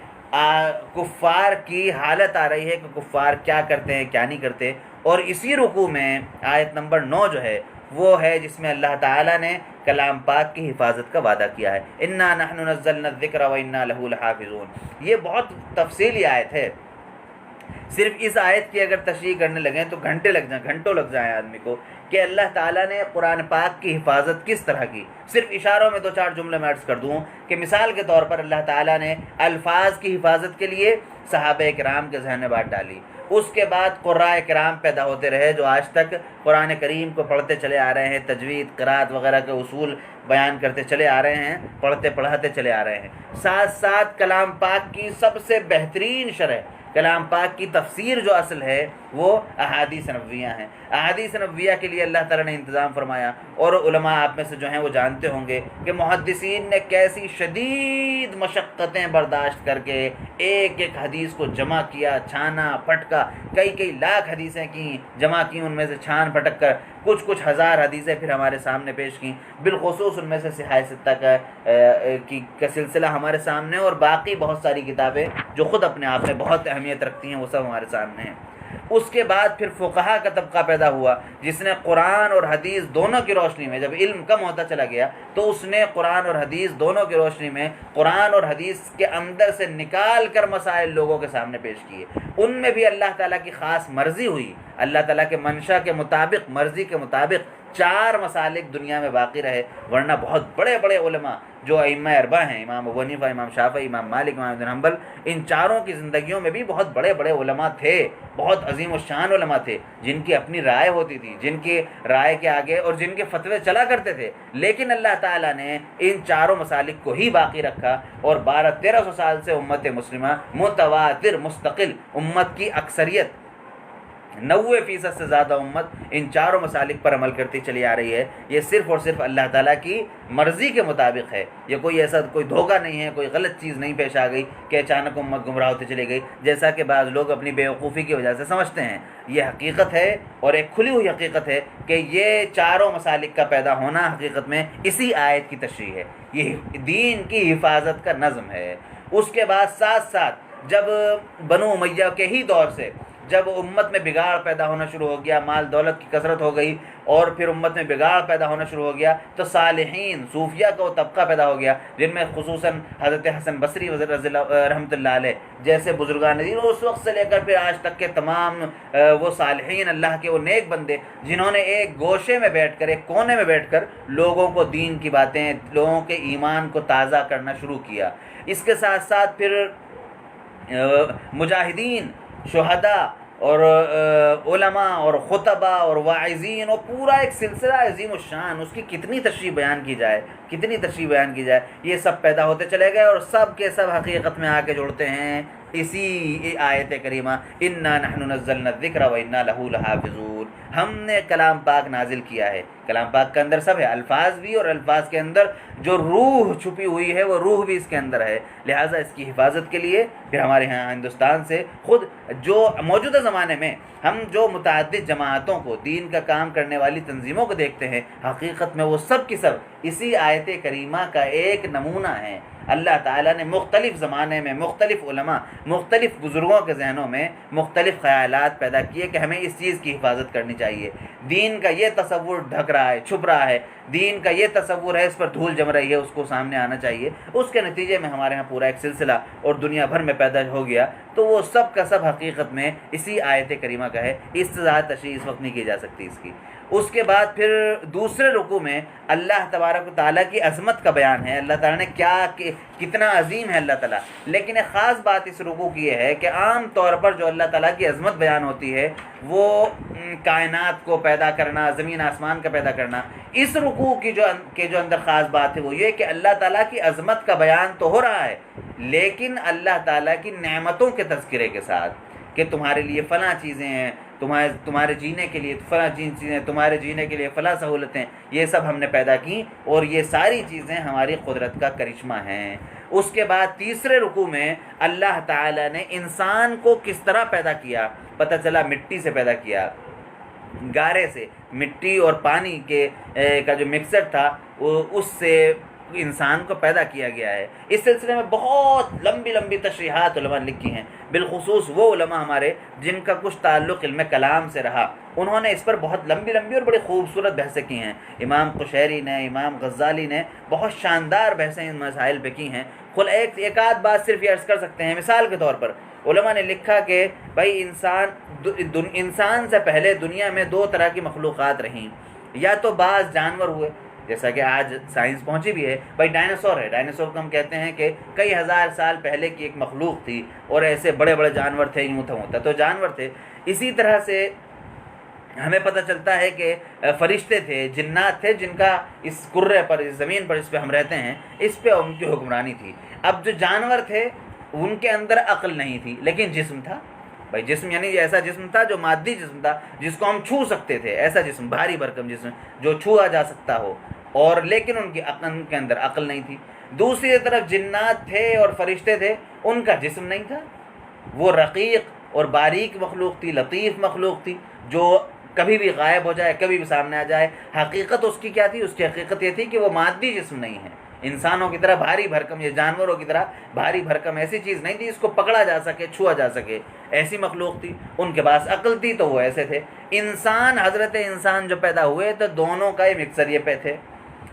S1: کفار کی حالت آ رہی ہے کہ کفار کیا کرتے ہیں کیا نہیں کرتے، اور اسی رکوع میں آیت نمبر 9 جو ہے وہ ہے جس میں اللہ تعالیٰ نے کلام پاک کی حفاظت کا وعدہ کیا ہے۔ انا نحن نزلنا الذکر وانا لہ لحافظون۔ یہ بہت تفصیلی آیت ہے، صرف اس آیت کی اگر تشریح کرنے لگیں تو گھنٹوں لگ جائیں آدمی کو کہ اللہ تعالیٰ نے قرآن پاک کی حفاظت کس طرح کی۔ صرف اشاروں میں 2-4 جملے میں عرض کر دوں کہ مثال کے طور پر اللہ تعالیٰ نے الفاظ کی حفاظت کے لیے صحابہ کرام کے ذہن میں بات ڈالی، اس کے بعد قراء کرام پیدا ہوتے رہے جو آج تک قرآن کریم کو پڑھتے چلے آ رہے ہیں، تجوید، قرات وغیرہ کے اصول بیان کرتے چلے آ رہے ہیں، پڑھاتے چلے آ رہے ہیں۔ ساتھ ساتھ کلام پاک کی سب سے بہترین شرح، کلام پاک کی تفسیر جو اصل ہے وہ احادیث نبویہ ہیں۔ احادیث نبویہ کے لیے اللہ تعالیٰ نے انتظام فرمایا، اور علماء آپ میں سے جو ہیں وہ جانتے ہوں گے کہ محدثین نے کیسی شدید مشقتیں برداشت کر کے ایک ایک حدیث کو جمع کیا، چھانا پھٹکا، کئی لاکھ حدیثیں کی، جمع کی، ان میں سے چھان پھٹک کر کچھ ہزار حدیثیں پھر ہمارے سامنے پیش کیں، بالخصوص ان میں سے صحیح ستہ کا سلسلہ ہمارے سامنے، اور باقی بہت ساری کتابیں جو خود اپنے آپ میں بہت اہمیت رکھتی ہیں وہ سب ہمارے سامنے ہیں۔ اس کے بعد پھر فقہا کا طبقہ پیدا ہوا جس نے قرآن اور حدیث دونوں کی روشنی میں، جب علم کم ہوتا چلا گیا تو اس نے قرآن اور حدیث دونوں کی روشنی میں قرآن اور حدیث کے اندر سے نکال کر مسائل لوگوں کے سامنے پیش کیے۔ ان میں بھی اللہ تعالیٰ کی خاص مرضی ہوئی، اللہ تعالیٰ کے منشا کے مطابق، مرضی کے مطابق 4 مسالک دنیا میں باقی رہے، ورنہ بہت بڑے بڑے علماء جو ائمہ اربعہ ہیں، امام ابو حنیفہ، امام شافعی، امام مالک، امام بن حنبل، ان چاروں کی زندگیوں میں بھی بہت بڑے بڑے علماء تھے، بہت عظیم الشان علماء تھے، جن کی اپنی رائے ہوتی تھی، جن کی رائے کے آگے اور جن کے فتوے چلا کرتے تھے، لیکن اللہ تعالیٰ نے ان 4 مسالک کو ہی باقی رکھا، اور 1200-1300 سال سے امت مسلمہ متواتر مستقل، امت کی اکثریت 90% سے زیادہ امت ان 4 مسالک پر عمل کرتی چلی آ رہی ہے۔ یہ صرف اور صرف اللہ تعالیٰ کی مرضی کے مطابق ہے، یہ کوئی ایسا کوئی دھوکہ نہیں ہے، کوئی غلط چیز نہیں پیش آ گئی کہ اچانک امت گمراہ ہوتی چلی گئی، جیسا کہ بعض لوگ اپنی بیوقوفی کی وجہ سے سمجھتے ہیں۔ یہ حقیقت ہے، اور ایک کھلی ہوئی حقیقت ہے کہ یہ 4 مسالک کا پیدا ہونا حقیقت میں اسی آیت کی تشریح ہے، یہ دین کی حفاظت کا نظم ہے۔ اس کے بعد ساتھ ساتھ جب بنو امیہ کے ہی دور سے جب امت میں بگاڑ پیدا ہونا شروع ہو گیا، مال دولت کی کثرت ہو گئی، اور پھر امت میں بگاڑ پیدا ہونا شروع ہو گیا، تو صالحین صوفیہ کا وہ طبقہ پیدا ہو گیا، جن میں خصوصاً حضرت حسن بصری رحمۃ اللہ علیہ جیسے بزرگان دین، اس وقت سے لے کر پھر آج تک کے تمام وہ صالحین، اللہ کے وہ نیک بندے، جنہوں نے ایک گوشے میں بیٹھ کر، ایک کونے میں بیٹھ کر لوگوں کو دین کی باتیں، لوگوں کے ایمان کو تازہ کرنا شروع کیا۔ اس کے ساتھ ساتھ پھر مجاہدین، شہداء اور علماء اور خطبہ اور واعظین، اور پورا ایک سلسلہ عظیم الشان، اس کی کتنی تشریح بیان کی جائے، یہ سب پیدا ہوتے چلے گئے، اور سب کے سب حقیقت میں آ کے جڑتے ہیں اسی آیت کریمہ انا نحن نزلنا الذکر وانا لہ لحافظون۔ ہم نے کلام پاک نازل کیا ہے، کلام پاک کے اندر سب ہے، الفاظ بھی، اور الفاظ کے اندر جو روح چھپی ہوئی ہے وہ روح بھی اس کے اندر ہے، لہٰذا اس کی حفاظت کے لیے پھر ہمارے ہاں ہندوستان سے خود جو موجودہ زمانے میں ہم جو متعدد جماعتوں کو، دین کا کام کرنے والی تنظیموں کو دیکھتے ہیں، حقیقت میں وہ سب کی سب اسی آیت کریمہ کا ایک نمونہ ہے۔ اللہ تعالیٰ نے مختلف زمانے میں مختلف علماء، مختلف بزرگوں کے ذہنوں میں مختلف خیالات پیدا کیے کہ ہمیں اس چیز کی حفاظت کرنی چاہیے۔ دین کا یہ تصور ڈھک رہا ہے، چھپ رہا ہے، دین کا یہ تصور ہے، اس پر دھول جم رہی ہے، اس کو سامنے آنا چاہیے۔ اس کے نتیجے میں ہمارے ہاں پورا ایک سلسلہ اور دنیا بھر میں پیدا ہو گیا، تو وہ سب کا سب حقیقت میں اسی آیت کریمہ کا ہے، اس سے زیادہ تشریح اس وقت نہیں کی جا سکتی اس کی۔ اس کے بعد پھر دوسرے رکوع میں اللہ تبارک و تعالیٰ کی عظمت کا بیان ہے، اللہ تعالیٰ نے کتنا عظیم ہے اللہ تعالیٰ۔ لیکن ایک خاص بات اس رکوع کی یہ ہے کہ عام طور پر جو اللہ تعالیٰ کی عظمت بیان ہوتی ہے وہ کائنات کو پیدا کرنا، زمین آسمان کا پیدا کرنا۔ اس رکوع کی جو اندر خاص بات ہے وہ یہ کہ اللہ تعالیٰ کی عظمت کا بیان تو ہو رہا ہے، لیکن اللہ تعالیٰ کی نعمتوں کے تذکرے کے ساتھ، کہ تمہارے لیے فلاں چیزیں ہیں، تمہارے جینے کے لیے فلاں چیزیں، تمہارے جینے کے لیے فلاں سہولتیں، یہ سب ہم نے پیدا کی، اور یہ ساری چیزیں ہماری قدرت کا کرشمہ ہیں۔ اس کے بعد تیسرے رکوع میں اللہ تعالیٰ نے انسان کو کس طرح پیدا کیا، پتہ چلا مٹی سے پیدا کیا، گارے سے، مٹی اور پانی کا جو مکسر تھا اس سے انسان کو پیدا کیا گیا ہے۔ اس سلسلے میں بہت لمبی لمبی تشریحات علماء نے لکھی ہیں، بالخصوص وہ علماء ہمارے جن کا کچھ تعلق علم کلام سے رہا، انہوں نے اس پر بہت لمبی لمبی اور بڑی خوبصورت بحثیں کی ہیں۔ امام قشیری نے، امام غزالی نے بہت شاندار بحثیں ان مسائل پہ کی ہیں۔ ایک آدھ بات صرف یہ عرض کر سکتے ہیں، مثال کے طور پر علماء نے لکھا کہ بھائی انسان سے پہلے دنیا میں 2 طرح کی مخلوقات رہیں، یا تو بعض جانور ہوئے، جیسا کہ آج سائنس پہنچی بھی ہے، بھائی ڈائناسور ہے، ڈائناسور کو ہم کہتے ہیں کہ کئی ہزار سال پہلے کی ایک مخلوق تھی، اور ایسے بڑے بڑے جانور تھے، یوں ہوتا تو جانور تھے۔ اسی طرح سے ہمیں پتہ چلتا ہے کہ فرشتے تھے، جنات تھے، جن کا اس کرے پر، اس زمین پر، اس پہ ہم رہتے ہیں، اس پہ ان کی حکمرانی تھی۔ اب جو جانور تھے ان کے اندر عقل نہیں تھی، لیکن جسم تھا، بھائی جسم یعنی ایسا جسم تھا جو مادی جسم تھا جس کو ہم چھو سکتے تھے، ایسا جسم بھاری بھرکم جسم جو چھوا جا سکتا ہو، اور لیکن ان کی عقل کے اندر عقل نہیں تھی۔ دوسری طرف جنات تھے اور فرشتے تھے، ان کا جسم نہیں تھا، وہ رقیق اور باریک مخلوق تھی، لطیف مخلوق تھی، جو کبھی بھی غائب ہو جائے، کبھی بھی سامنے آ جائے۔ حقیقت اس کی کیا تھی؟ اس کی حقیقت یہ تھی کہ وہ مادی جسم نہیں ہے، انسانوں کی طرح بھاری بھرکم یا جانوروں کی طرح بھاری بھرکم ایسی چیز نہیں تھی اس کو پکڑا جا سکے، چھوا جا سکے، ایسی مخلوق تھی۔ ان کے پاس عقل تھی تو وہ ایسے تھے۔ انسان، حضرت انسان جو پیدا ہوئے تو دونوں کا یہ مکسر یہ پہ تھے۔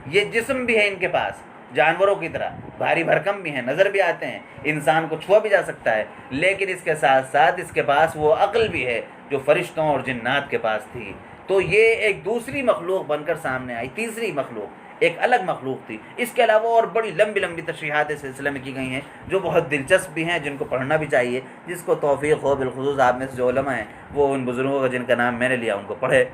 S1: یہ جسم بھی ہے ان کے پاس جانوروں کی طرح، بھاری بھرکم بھی ہیں، نظر بھی آتے ہیں، انسان کو چھوا بھی جا سکتا ہے، لیکن اس کے ساتھ ساتھ اس کے پاس وہ عقل بھی ہے جو فرشتوں اور جنات کے پاس تھی۔ تو یہ ایک دوسری مخلوق بن کر سامنے آئی، تیسری مخلوق، ایک الگ مخلوق تھی۔ اس کے علاوہ اور بڑی لمبی لمبی تشریحات اس سلسلے میں کی گئی ہیں جو بہت دلچسپ بھی ہیں، جن کو پڑھنا بھی چاہیے، جس کو توفیق ہو، بالخصوص آپ میں سے جو علماء ہیں وہ ان بزرگوں کا جن کا نام میں نے لیا ان کو پڑھے۔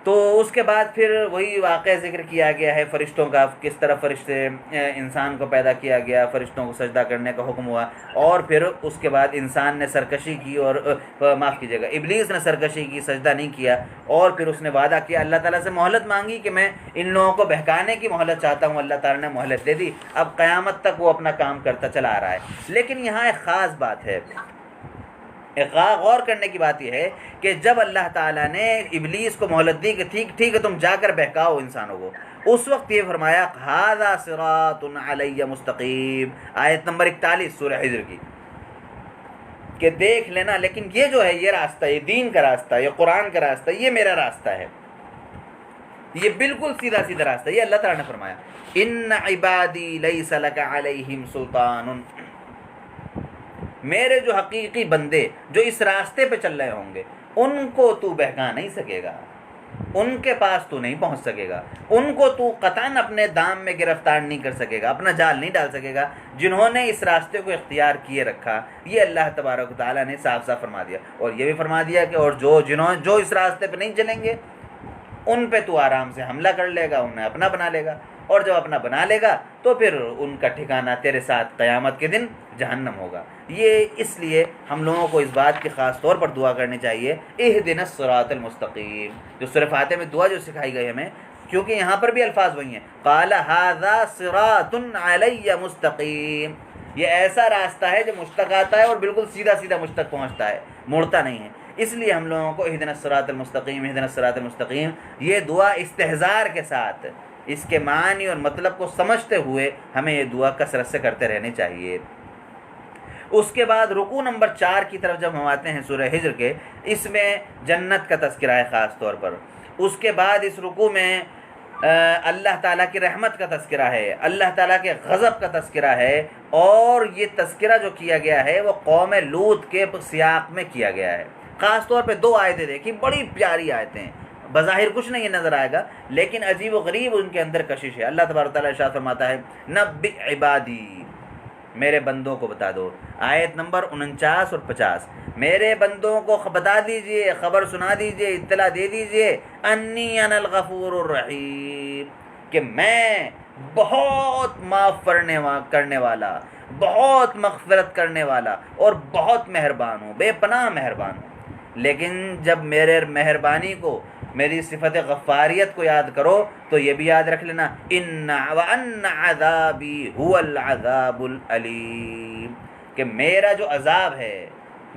S1: تو اس کے بعد پھر وہی واقعہ ذکر کیا گیا ہے فرشتوں کا، کس طرح فرشتے انسان کو پیدا کیا گیا، فرشتوں کو سجدہ کرنے کا حکم ہوا، اور پھر اس کے بعد انسان نے سرکشی کی، اور معاف کیجیے گا ابلیس نے سرکشی کی، سجدہ نہیں کیا، اور پھر اس نے وعدہ کیا، اللہ تعالیٰ سے مہلت مانگی کہ میں ان لوگوں کو بہکانے کی مہلت چاہتا ہوں، اللہ تعالیٰ نے مہلت دے دی، اب قیامت تک وہ اپنا کام کرتا چلا آ رہا ہے۔ لیکن یہاں ایک خاص بات ہے، ایک غور کرنے کی بات یہ ہے کہ جب اللہ تعالیٰ نے ابلیس کو مہلت دی کہ ٹھیک ہے تم جا کر بہکاؤ انسانوں کو، اس وقت یہ فرمایا ھذا صراط علی مستقیم، آیت نمبر 41 سورہ حجر کی، کہ دیکھ لینا، لیکن یہ جو ہے یہ راستہ، یہ دین کا راستہ، یہ قرآن کا راستہ، یہ میرا راستہ ہے، یہ بالکل سیدھا سیدھا راستہ۔ یہ اللہ تعالیٰ نے فرمایا ان عبادی لیس لک علیہم سلطان، میرے جو حقیقی بندے جو اس راستے پہ چل رہے ہوں گے ان کو تو بہکا نہیں سکے گا، ان کے پاس تو نہیں پہنچ سکے گا، ان کو تو قطعاً اپنے دام میں گرفتار نہیں کر سکے گا، اپنا جال نہیں ڈال سکے گا، جنہوں نے اس راستے کو اختیار کیے رکھا۔ یہ اللہ تبارک و تعالیٰ نے صاف صاف فرما دیا، اور یہ بھی فرما دیا کہ اور جو اس راستے پہ نہیں چلیں گے ان پہ تو آرام سے حملہ کر لے گا، انہیں اپنا بنا لے گا، اور جب اپنا بنا لے گا تو پھر ان کا ٹھکانہ تیرے ساتھ قیامت کے دن جہنم ہوگا۔ یہ اس لیے ہم لوگوں کو اس بات کی خاص طور پر دعا کرنی چاہیے، اہدنا الصراط المستقیم، جو سورہ فاتحہ میں دعا جو سکھائی گئی ہمیں، کیونکہ یہاں پر بھی الفاظ وہی ہیں، قال ھذا صراط علی مستقیم، یہ ایسا راستہ ہے جو مشتق آتا ہے اور بالکل سیدھا سیدھا مشتق پہنچتا ہے، مڑتا نہیں ہے۔ اس لیے ہم لوگوں کو اہدنا الصراط المستقیم، اہدنا الصراط المستقیم، یہ دعا استحضار کے ساتھ اس کے معنی اور مطلب کو سمجھتے ہوئے ہمیں یہ دعا کثرت سے کرتے رہنے چاہیے۔ اس کے بعد رکوع نمبر 4 کی طرف جب ہم آتے ہیں سورہ ہجر کے، اس میں جنت کا تذکرہ ہے خاص طور پر۔ اس کے بعد اس رکوع میں اللہ تعالیٰ کی رحمت کا تذکرہ ہے، اللہ تعالیٰ کے غضب کا تذکرہ ہے، اور یہ تذکرہ جو کیا گیا ہے وہ قوم لوط کے سیاق میں کیا گیا ہے۔ خاص طور پہ 2 آیتیں دیکھی، بڑی پیاری آیتیں، بظاہر کچھ نہیں نظر آئے گا لیکن عجیب و غریب ان کے اندر کشش ہے۔ اللہ تبارک و تعالیٰ ارشاد فرماتا ہے نبئ عبادی، میرے بندوں کو بتا دو، آیت نمبر 49 اور 50، میرے بندوں کو بتا دیجئے، خبر سنا دیجئے، اطلاع دے دیجئے، انی انا الغفور الرحیم، کہ میں بہت معاف کرنے والا، بہت مغفرت کرنے والا اور بہت مہربان ہوں، بے پناہ مہربان ہوں۔ لیکن جب میرے مہربانی کو، میری صفت غفاریت کو یاد کرو تو یہ بھی یاد رکھ لینا ان عذابی هو العذاب العلیم، کہ میرا جو عذاب ہے،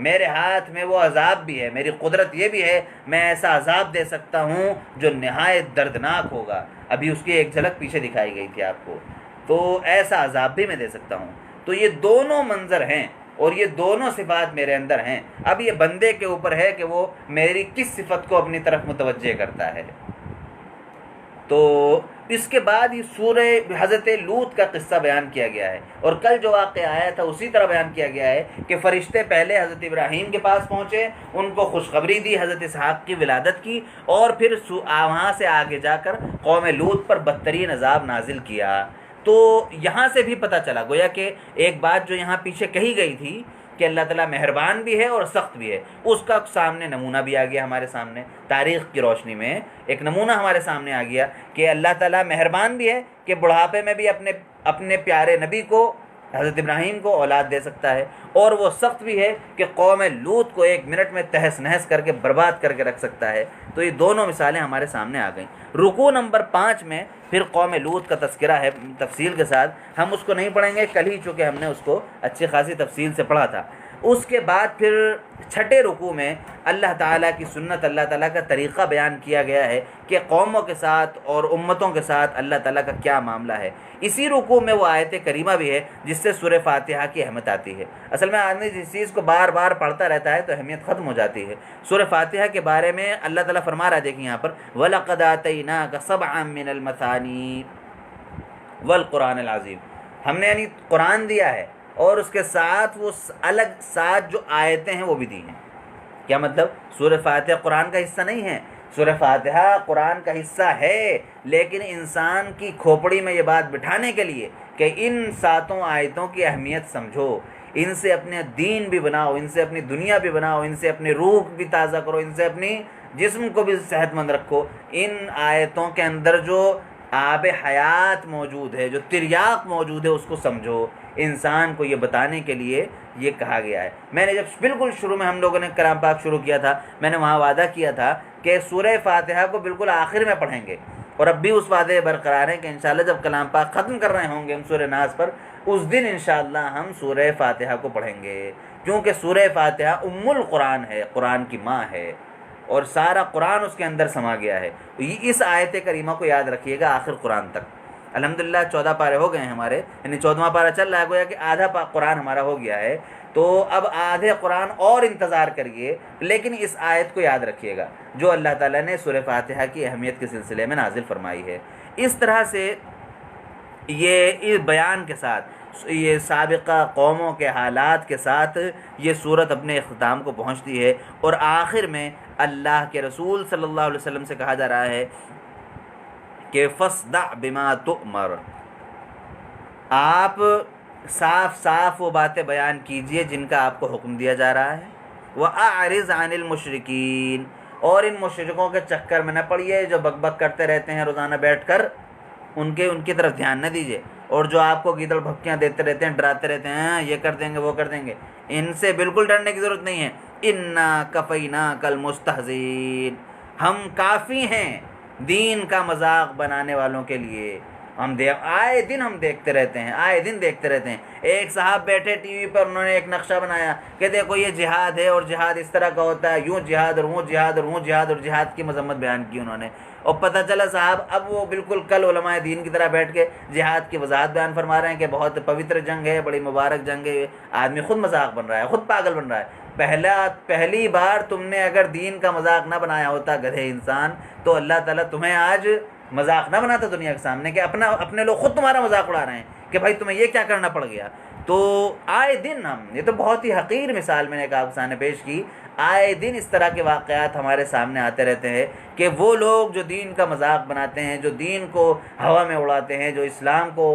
S1: میرے ہاتھ میں وہ عذاب بھی ہے، میری قدرت یہ بھی ہے، میں ایسا عذاب دے سکتا ہوں جو نہایت دردناک ہوگا۔ ابھی اس کی ایک جھلک پیچھے دکھائی گئی تھی آپ کو، تو ایسا عذاب بھی میں دے سکتا ہوں۔ تو یہ دونوں منظر ہیں اور یہ دونوں صفات میرے اندر ہیں۔ اب یہ بندے کے اوپر ہے کہ وہ میری کس صفت کو اپنی طرف متوجہ کرتا ہے۔ تو اس کے بعد یہ سورہ حضرت لوط کا قصہ بیان کیا گیا ہے، اور کل جو واقعہ آیا تھا اسی طرح بیان کیا گیا ہے کہ فرشتے پہلے حضرت ابراہیم کے پاس پہنچے، ان کو خوشخبری دی حضرت اسحاق کی ولادت کی، اور پھر وہاں سے آگے جا کر قوم لوط پر بدترین عذاب نازل کیا۔ تو یہاں سے بھی پتہ چلا، گویا کہ ایک بات جو یہاں پیچھے کہی گئی تھی کہ اللہ تعالیٰ مہربان بھی ہے اور سخت بھی ہے، اس کا سامنے نمونہ بھی آ گیا ہمارے سامنے، تاریخ کی روشنی میں ایک نمونہ ہمارے سامنے آ گیا کہ اللہ تعالیٰ مہربان بھی ہے کہ بڑھاپے میں بھی اپنے پیارے نبی کو حضرت ابراہیم کو اولاد دے سکتا ہے، اور وہ سخت بھی ہے کہ قوم لوط کو 1 منٹ میں تہس نہس کر کے برباد کر کے رکھ سکتا ہے۔ تو یہ دونوں مثالیں ہمارے سامنے آ گئیں۔ رکوع نمبر 5 میں پھر قوم لوط کا تذکرہ ہے تفصیل کے ساتھ، ہم اس کو نہیں پڑھیں گے، کل ہی چونکہ ہم نے اس کو اچھی خاصی تفصیل سے پڑھا تھا۔ اس کے بعد پھر 6 رکوع میں اللہ تعالیٰ کی سنت، اللہ تعالیٰ کا طریقہ بیان کیا گیا ہے کہ قوموں کے ساتھ اور امتوں کے ساتھ اللہ تعالیٰ کا کیا معاملہ ہے۔ اسی رکوع میں وہ آیت کریمہ بھی ہے جس سے سورہ فاتحہ کی اہمیت آتی ہے۔ اصل میں آدمی جس چیز کو بار بار پڑھتا رہتا ہے تو اہمیت ختم ہو جاتی ہے۔ سورہ فاتحہ کے بارے میں اللہ تعالیٰ فرما رہا ہے، دیکھیں یہاں پر وَلَقَدْ آتَيْنَاكَ سَبْعًا مِّنَ الْمَثَانِي وَالْقُرْآنِ الْعَظِيمِ، ہم نے یعنی قرآن دیا ہے اور اس کے ساتھ وہ الگ 7 جو آیتیں ہیں وہ بھی دی ہیں۔ کیا مطلب؟ سورہ فاتحہ قرآن کا حصہ نہیں ہے، سورہ فاتحہ قرآن کا حصہ ہے، لیکن انسان کی کھوپڑی میں یہ بات بٹھانے کے لیے کہ ان 7 آیتوں کی اہمیت سمجھو، ان سے اپنے دین بھی بناؤ، ان سے اپنی دنیا بھی بناؤ، ان سے اپنی روح بھی تازہ کرو، ان سے اپنی جسم کو بھی صحت مند رکھو۔ ان آیتوں کے اندر جو آب حیات موجود ہے، جو تریاق موجود ہے، اس کو سمجھو۔ انسان کو یہ بتانے کے لیے یہ کہا گیا ہے۔ میں نے جب بالکل شروع میں ہم لوگوں نے کلام پاک شروع کیا تھا، میں نے وہاں وعدہ کیا تھا کہ سورہ فاتحہ کو بالکل آخر میں پڑھیں گے، اور اب بھی اس وعدے برقرار ہیں کہ انشاءاللہ جب کلام پاک ختم کر رہے ہوں گے ہم سورہ ناس پر، اس دن انشاءاللہ ہم سورہ فاتحہ کو پڑھیں گے، کیونکہ سورہ فاتحہ ام القرآن ہے، قرآن کی ماں ہے، اور سارا قرآن اس کے اندر سما گیا ہے۔ اس آیت کریمہ کو یاد رکھیے گا آخر قرآن تک۔ الحمدللہ 14 پارے ہو گئے ہیں ہمارے، یعنی 14واں پارہ چل رہا ہے، گویا کہ آدھا قرآن ہمارا ہو گیا ہے، تو اب آدھے قرآن اور انتظار کریے، لیکن اس آیت کو یاد رکھیے گا جو اللہ تعالیٰ نے سورہ فاتحہ کی اہمیت کے سلسلے میں نازل فرمائی ہے۔ اس طرح سے یہ بیان کے ساتھ، یہ سابقہ قوموں کے حالات کے ساتھ یہ صورت اپنے اختتام کو پہنچتی ہے، اور آخر میں اللہ کے رسول صلی اللہ علیہ وسلم سے کہا جا رہا ہے کہ فَاصْدَعْ بِمَا تُؤْمَرُ، آپ صاف صاف وہ باتیں بیان کیجئے جن کا آپ کو حکم دیا جا رہا ہے۔ وَأَعْرِضْ عَنِ الْمُشْرِكِينَ، اور ان مشرکوں کے چکر میں نہ پڑیے جو بک بک کرتے رہتے ہیں روزانہ بیٹھ کر، ان کی طرف دھیان نہ دیجیے، اور جو آپ کو گیدڑ بھپکیاں دیتے رہتے ہیں، ڈراتے رہتے ہیں یہ کر دیں گے وہ کر دیں گے، ان سے بالکل ڈرنے کی ضرورت نہیں ہے۔ اِنَّا كَفَيْنَاكَ الْمُسْتَهْزِئِينَ، ہم کافی ہیں دین کا مذاق بنانے والوں کے لیے۔ آئے دن ہم دیکھتے رہتے ہیں، ایک صاحب بیٹھے ٹی وی پر، انہوں نے ایک نقشہ بنایا کہ دیکھو یہ جہاد ہے، اور جہاد اس طرح کا ہوتا ہے، یوں جہاد اور وہ جہاد اور وہ جہاد، اور جہاد کی مذمت بیان کی انہوں نے، اور پتہ چلا صاحب اب وہ بالکل کل علماء دین کی طرح بیٹھ کے جہاد کی وضاحت بیان فرما رہے ہیں کہ بہت پوتر جنگ ہے، بڑی مبارک جنگ ہے۔ آدمی خود مذاق بن رہا ہے، خود پاگل بن رہا ہے۔ پہلی بار تم نے اگر دین کا مذاق نہ بنایا ہوتا گدھے انسان، تو اللہ تعالیٰ تمہیں آج مذاق نہ بناتا دنیا کے سامنے کہ اپنے لوگ خود تمہارا مذاق اڑا رہے ہیں کہ بھائی تمہیں یہ کیا کرنا پڑ گیا۔ تو آئے دن یہ تو بہت ہی حقیر مثال میں نے آپ کے سامنے پیش کی، آئے دن اس طرح کے واقعات ہمارے سامنے آتے رہتے ہیں کہ وہ لوگ جو دین کا مذاق بناتے ہیں، جو دین کو ہوا میں اڑاتے ہیں، جو اسلام کو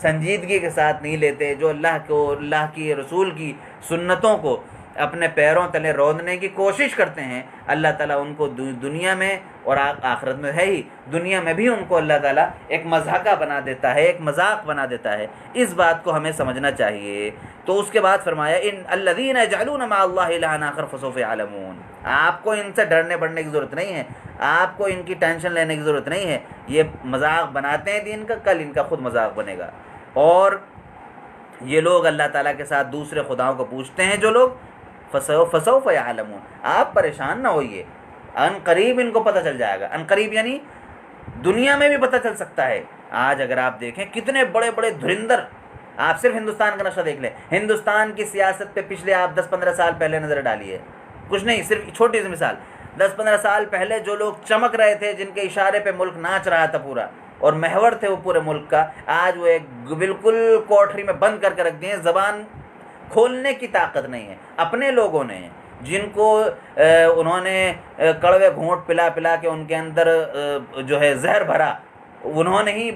S1: سنجیدگی کے ساتھ نہیں لیتے، جو اللہ کی رسول کی سنتوں کو اپنے پیروں تلے روننے کی کوشش کرتے ہیں، اللہ تعالیٰ ان کو دنیا میں اور آخرت میں ہے ہی، دنیا میں بھی ان کو اللہ تعالیٰ ایک مضحکہ بنا دیتا ہے، ایک مذاق بنا دیتا ہے۔ اس بات کو ہمیں سمجھنا چاہیے۔ تو اس کے بعد فرمایا ان الذین یجعلون مع اللہ الہا آخر فسوف یعلمون، آپ کو ان سے ڈرنے بڑھنے کی ضرورت نہیں ہے، آپ کو ان کی ٹینشن لینے کی ضرورت نہیں ہے، یہ مذاق بناتے ہیں دین کا، کل ان کا خود مذاق بنے گا۔ اور یہ لوگ اللہ تعالیٰ کے ساتھ دوسرے خداؤں کو پوچھتے ہیں جو لوگ، فسوف یعلمون، آپ پریشان نہ ہوئیے، ان قریب ان کو پتہ چل جائے گا۔ ان قریب یعنی دنیا میں بھی پتہ چل سکتا ہے۔ آج اگر آپ دیکھیں کتنے بڑے بڑے دھرندر، آپ صرف ہندوستان کا نقشہ دیکھ لیں، ہندوستان کی سیاست پہ پچھلے آپ 10-15 سال پہلے نظر ڈالیے، کچھ نہیں، صرف چھوٹی سی مثال، 10-15 سال پہلے جو لوگ چمک رہے تھے، جن کے اشارے پہ ملک ناچ رہا تھا پورا، اور محور تھے وہ پورے ملک کا، آج وہ ایک بالکل کوٹھری میں بند کر کے رکھ دیے، زبان کھولنے کی طاقت نہیں ہے۔ اپنے لوگوں نے جن کو انہوں نے کڑوے گھونٹ پلا پلا کے ان کے اندر جو ہے زہر بھرا، انہوں نے ہی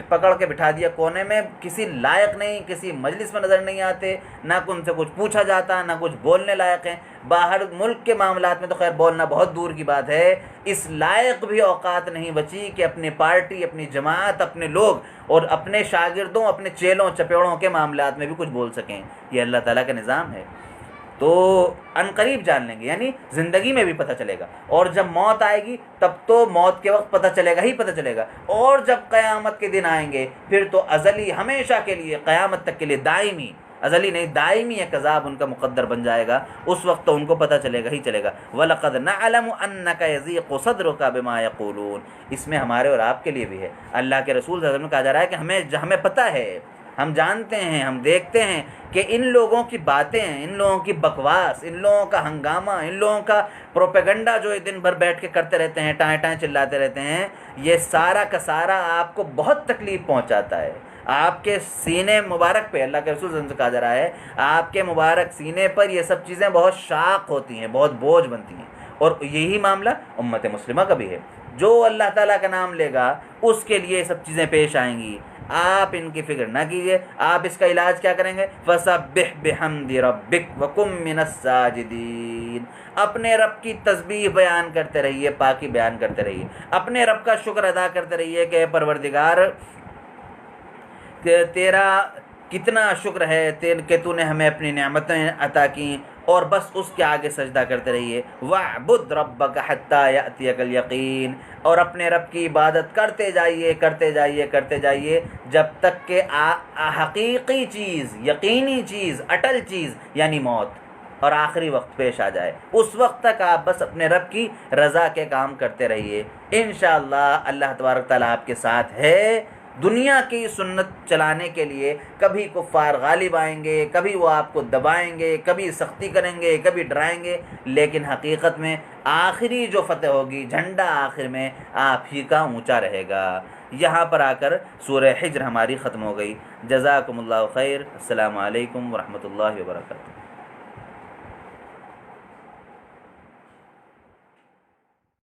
S1: پکڑ کے بٹھا دیا کونے میں، کسی لائق نہیں، کسی مجلس میں نظر نہیں آتے، نہ ان سے کچھ پوچھا جاتا، نہ کچھ بولنے لائق ہیں۔ باہر ملک کے معاملات میں تو خیر بولنا بہت دور کی بات ہے، اس لائق بھی اوقات نہیں بچی کہ اپنی پارٹی، اپنی جماعت، اپنے لوگ اور اپنے شاگردوں، اپنے چیلوں چپیڑوں کے معاملات میں بھی کچھ بول سکیں۔ یہ اللہ تعالیٰ کا نظام ہے۔ تو ان قریب جان لیں گے، یعنی زندگی میں بھی پتہ چلے گا، اور جب موت آئے گی تب تو موت کے وقت پتہ چلے گا ہی پتہ چلے گا، اور جب قیامت کے دن آئیں گے پھر تو ازلی، ہمیشہ کے لیے، قیامت تک کے لیے دائمی، ازلی نہیں دائمی ایک عذاب ان کا مقدر بن جائے گا۔ اس وقت تو ان کو پتہ چلے گا ہی چلے گا۔ وَلَقَدْ نَعْلَمُ أَنَّكَ يَضِيقُ صَدْرُكَ بِمَا يَقُولُونَ، اس میں ہمارے اور آپ کے لیے بھی ہے۔ اللہ کے رسول صلی اللہ علیہ وسلم کہا جا رہا ہے کہ ہمیں پتہ ہے، ہم جانتے ہیں، ہم دیکھتے ہیں کہ ان لوگوں کی باتیں، ان لوگوں کی بکواس، ان لوگوں کا ہنگامہ، ان لوگوں کا پروپیگنڈا جو دن بھر بیٹھ کے کرتے رہتے ہیں، ٹائیں ٹائیں چلاتے رہتے ہیں، یہ سارا کا سارا آپ کو بہت تکلیف پہنچاتا ہے۔ آپ کے سینے مبارک پہ، اللہ کے رسول صلی اللہ علیہ وسلم سے کہا جا رہا ہے، آپ کے مبارک سینے پر یہ سب چیزیں بہت شاق ہوتی ہیں، بہت بوجھ بنتی ہیں۔ اور یہی معاملہ امت مسلمہ کا بھی ہے، جو اللہ تعالیٰ کا نام لے گا اس کے لیے یہ سب چیزیں پیش آئیں گی۔ آپ ان کی فکر نہ کیجیے، آپ اس کا علاج کیا کریں گے؟ فَسَبِّحْ بِحَمْدِ رَبِّكَ وَكُن مِّنَ السَّاجِدِينَ، اپنے رب کی تسبیح بیان کرتے رہیے، پاکی بیان کرتے رہیے، اپنے رب کا شکر ادا کرتے رہیے کہ اے پروردگار کہ تیرا کتنا شکر ہے کہ تو نے ہمیں اپنی نعمتیں عطا کیں، اور بس اس کے آگے سجدہ کرتے رہیے۔ وَاعْبُدْ رَبَّكَ حَتَّىٰ يَأْتِيَكَ الْيَقِينُ، اور اپنے رب کی عبادت کرتے جائیے، کرتے جائیے، کرتے جائیے، جب تک کہ حقیقی چیز، یقینی چیز، اٹل چیز یعنی موت اور آخری وقت پیش آ جائے۔ اس وقت تک آپ بس اپنے رب کی رضا کے کام کرتے رہیے، انشاءاللہ اللہ تبارک تعالیٰ آپ کے ساتھ ہے۔ دنیا کی سنت چلانے کے لیے کبھی کفار غالب آئیں گے، کبھی وہ آپ کو دبائیں گے، کبھی سختی کریں گے، کبھی ڈرائیں گے، لیکن حقیقت میں آخری جو فتح ہوگی، جھنڈا آخر میں آپ ہی کا اونچا رہے گا۔ یہاں پر آ کر سورہ حجر ہماری ختم ہو گئی۔ جزاکم اللہ خیر۔ السلام علیکم ورحمۃ اللہ وبرکاتہ۔